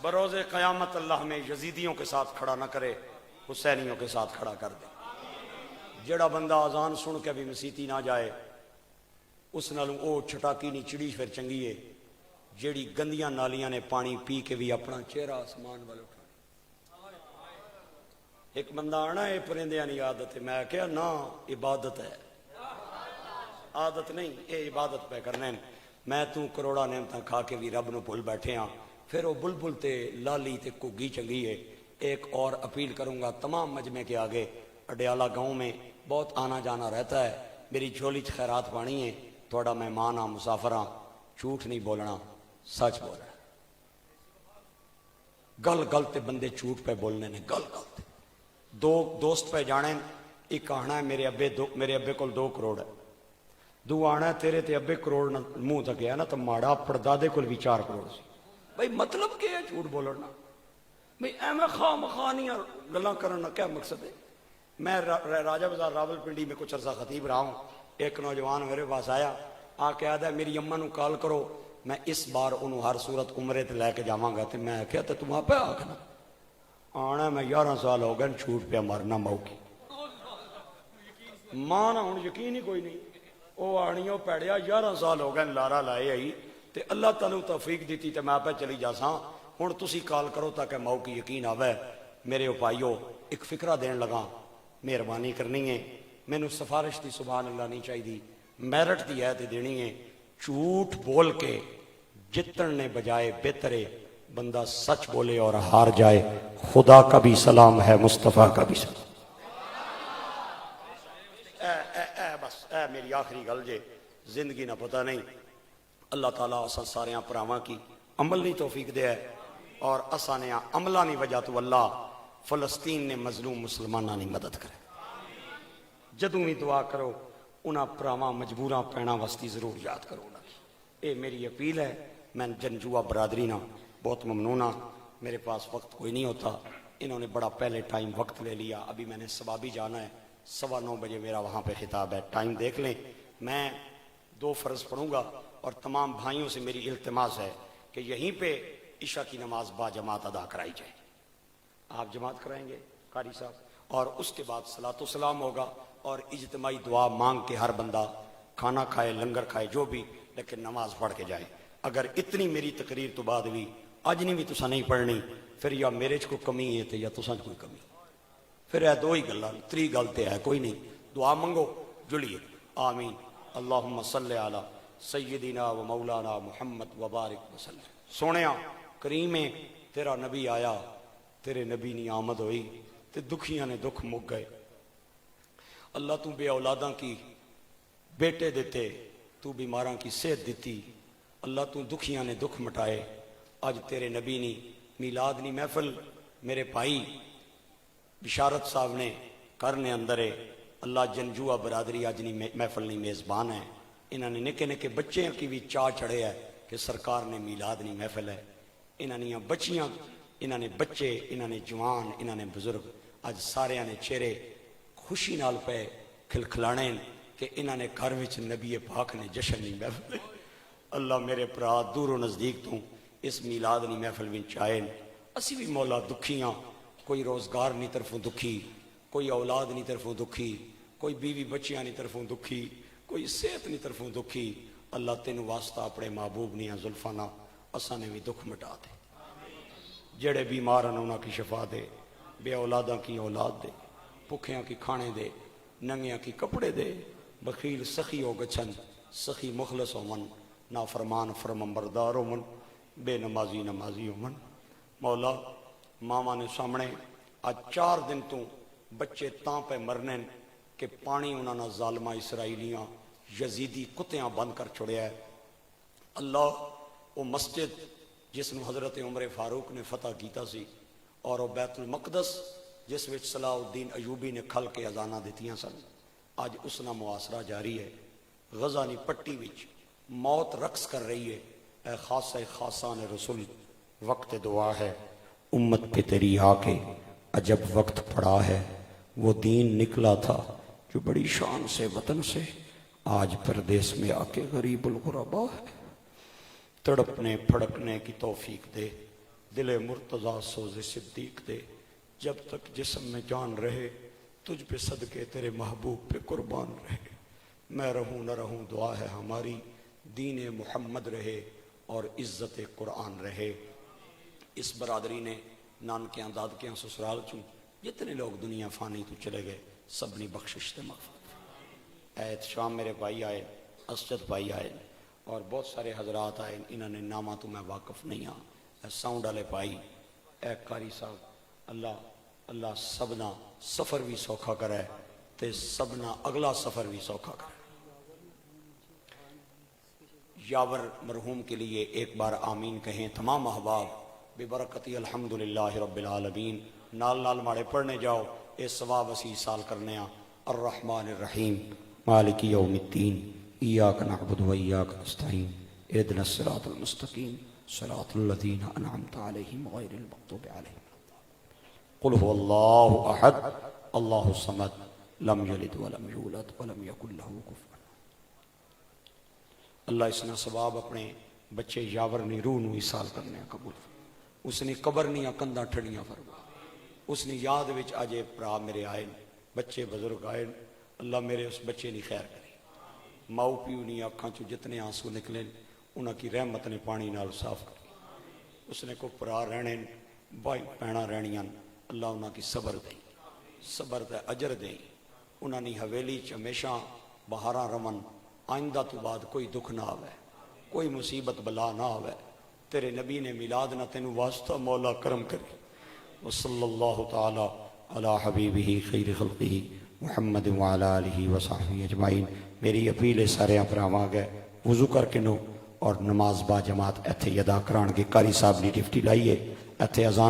بروز قیامت اللہ میں یزیدیوں کے ساتھ کھڑا نہ کرے، حسینیوں کے ساتھ کھڑا کر دے۔ جڑا بندہ اذان سن کے بھی مسیتی نہ جائے، اس نالوں او چھٹاکی نہیں چڑی پھر چنگی ہے جیڑی گندیاں نالیاں نے پانی پی کے بھی اپنا چہرہ آسمان والے اٹھا۔ ایک بندہ آنا ہے پرندیاں نہیں عادت ہے، میں کہا نا عبادت ہے، عادت نہیں، اے عبادت پہ کرنے۔ میں تو کروڑا نعمتاں کھا کے بھی رب نو بھول بیٹھے ہاں، پھر وہ بلبل تے لالی تے کگی چنگی ہے۔ ایک اور اپیل کروں گا تمام مجمع کے آگے، اڈیالہ گاؤں میں بہت آنا جانا رہتا ہے، میری جھولی چ خیرات پانی ہے، تھوڑا مہمان ہاں، مسافر ہاں، جھوٹ نہیں بولنا، سچ بولنا۔ گل گل تے بندے جھوٹ پہ بولنے نے، گل گل تے دو دوست پہ جانے، ایک آنا ہے میرے ابے کو 2 کروڑ ہے، دو آنا ہے تیرے تے ابے کروڑ منہ تک گیا نا تو ماڑا پردادے کو بھی 4 کروڑ سی۔ بھائی مطلب کیا ہے جھوٹ بولنا؟ بھائی ایویں خواہ مخانیاں گلاں کرنا کیا مقصد ہے؟ میں راجہ بازار راول پنڈی میں کچھ عرصہ خطیب رہا ہوں۔ ایک نوجوان میرے پاس آیا، آ کے آدھا میری اماں نو کال کرو، میں اس بار انہوں ہر صورت عمرے تے لے کے جاواں گا۔ تے میں کہا تے تم آپ آکھنا آنا، میں 11 سال ہو گئے چھوٹ پہ مرنا موکی ماں نہ ہوں یقین ہی کوئی نہیں۔ وہ آنی وہ پیڑیا 11 سال ہو گئے لارا لائے آئی تے اللہ تعالیٰ توفیق دیتی تے میں پہ چلی جاساں ہن تسی کال کرو تاکہ ماؤ کی یقین آوے میرے بھائیو ایک فکرہ دین لگا مہربانی کرنی ہے مینوں سفارش دی سبحان اللہ نہیں چاہیے میرٹ دی ہے تے دینی ہے جھوٹ بول کے جتن نے بجائے بہتر ہے بندہ سچ بولے اور ہار جائے خدا کا بھی سلام ہے مصطفیٰ کا بھی سلام بس اے میری آخری گل جے زندگی نہ پتہ نہیں اللہ تعالیٰ اساں سارے پراواں کی عمل نہیں توفیق دے ہے اور اساں نے عملہ نہیں وجہ تو اللہ فلسطین نے مظلوم مسلمانہ نہیں مدد کرے جدوں بھی دعا کرو انہاں پراواں مجبوراں پینا وستی ضرور یاد کرو انہاں کی اے میری اپیل ہے میں جنجوا برادری نہ بہت ممنون ہاں میرے پاس وقت کوئی نہیں ہوتا انہوں نے بڑا پہلے ٹائم وقت لے لیا ابھی میں نے صبح بھی جانا ہے 9:15 بجے میرا وہاں پہ خطاب ہے ٹائم دیکھ لیں میں 2 فرض پڑھوں گا اور تمام بھائیوں سے میری التماس ہے کہ یہیں پہ عشاء کی نماز با جماعت ادا کرائی جائے آپ جماعت کرائیں گے قاری صاحب اور اس کے بعد صلاۃ و سلام ہوگا اور اجتماعی دعا مانگ کے ہر بندہ کھانا کھائے لنگر کھائے جو بھی لیکن نماز پڑھ کے جائے اگر اتنی میری تقریر تو بعد بھی اج نہیں بھی تسا نہیں پڑھنی پھر یا میرے چ کوئی کمی ہے تے یا تسا کوئی کمی پھر ہے 2 ہی گلاں 3 گل تے ہے کوئی نہیں دعا منگو جڑیے آمین اللہم صلی علی سیدنا و مولانا محمد وبارک وسلم سونیا کریم تیرا نبی آیا تیرے نبی نی آمد ہوئی تے دکھیاں نے دکھ مک گئے اللہ تو بے اولاداں کی بیٹے دیتے تو بیماراں کی صحت دیتی اللہ تو دکھیاں نے دکھ مٹائے آج تیرے نبی نی میلاد نی محفل میرے بھائی بشارت صاحب نے کرنے اندر ہے اللہ جنجوا برادری آج نی محفل نی میزبان ہے انہوں نے نکے نکے بچے کی بھی چاہ چڑھے ہے کہ سرکار نے میلاد نی محفل ہے انہوں نے بچیاں انہوں نے بچے انہوں نے جوان انہوں نے بزرگ آج سارے نے چہرے خوشی نال پہ کھلکھلانے کہ انہوں نے گھر وچ نبی پاک نے جشن نہیں محفل اللہ میرے پرا دور و نزدیک تو اس میلاد نہیں محفل وچ آئے اسی بھی مولا دکھیاں کوئی روزگار نہیں طرفوں دکھی کوئی اولاد نہیں طرفوں دکھی کوئی بیوی بچیاں نہیں طرفوں دکھی کوئی صحت نہیں طرفوں دکھی اللہ تینوں واسطہ اپنے محبوب نیاں زلفانہ اساں نے بھی دکھ مٹا دے جڑے بیمار ہیں انہاں کی شفا دے بے اولاداں کی اولاد دے بھکھیاں کی کھانے دے ننگیاں کی کپڑے دے بخیل سخی ہو گچھن سخی مخلص ہو من نافرمان فرمانبردار ہو من بے نمازی نمازی ہو من مولا ماما نے سامنے آج 4 دن تو بچے تاں پہ مرنے کہ پانی انہاں نہ ظالمہ اسرائیلیاں یزیدی کتیاں بند کر چھوڑیا ہے اللہ وہ مسجد جس نے حضرت عمر فاروق نے فتح کیتا سی اور وہ بیت المقدس جس وچ صلاح الدین ایوبی نے کھل کے اذانہ دیتیاں سن آج اس نہ معاصرہ جاری ہے غزانی پٹی وچ موت رقص کر رہی ہے اے خاصہ خاصان رسول وقت دعا ہے امت پہ تیری آ کے عجب وقت پڑا ہے وہ دین نکلا تھا جو بڑی شان سے وطن سے آج پردیس میں آ کے غریب الغربا ہے تڑپنے پھڑکنے کی توفیق دے دل مرتضیٰ سوز صدیق دے جب تک جسم میں جان رہے تجھ پہ صدقے تیرے محبوب پہ قربان رہے میں رہوں نہ رہوں دعا ہے ہماری دین محمد رہے اور عزت قرآن رہے اس برادری نے نانکیاں دادکیاں سسرال چوں جتنے لوگ دنیا فانی تو چلے گئے سبنی بخشش تے مغفرت ایت شام میرے بھائی آئے اسجد بھائی آئے اور بہت سارے حضرات آئے انہوں نے نامہ تو میں واقف نہیں ہاں اے ساؤنڈ والے بھائی اے قاری صاحب اللہ سبنا سفر بھی سوکھا کرے تے سبنا اگلا سفر بھی سوکھا کرے یاور مرحوم کے لیے ایک بار آمین کہیں تمام احباب ببرکتی الحمدللہ رب العالمین نال نال ماڑے پڑھنے جاؤ اے ثواب اسی سال کرنے الرحمن الرحیم مالک یوم الدین ایاک نعبد و ایاک نستعین اهدنا الصراط المستقیم صراط الذین انعمت علیہم غیر المغضوب علیہم قل هو اللہ احد اللہ الصمد لم یلد ولم یولد ولم یکن له کفوا اللہ اس نے ثواب اپنے بچے یاور نے روح نو ایصال کرنے قبول اس نے قبر نیا کنداں ٹھڑیاں فرما اس نے یاد وچ اجے پرا میرے آئے بچے بزرگ آئے اللہ میرے اس بچے نے خیر کری ماؤ پیو نی آنکھاں چوں جتنے آنسو نکلے انہاں کی رحمت نے پانی نال صاف کری اس نے کو پرا رہنے بھائی پینا رہنیاں اللہ انہاں کی صبر دیں صبر دے اجر دیں انہاں نے حویلی چ ہمیشہ بہاراں رمن آئندہ تو بعد کوئی دکھ نہ آوے کوئی مصیبت بلا نہ آوے تیرے نبی نے میلاد نہ تینوں واسطہ مولا کرم کرے وصلی اللہ تعالی علی حبیبہ خیر خلقہ محمد وعلی آلہ وصحبہ اجمعین میری اپیل ہے سارے پراواں گئے وضو کر کے نو اور نماز با جماعت ایتھے ادا کران گے قاری صاحب نے ڈیوٹی لائیے ایتھے اذان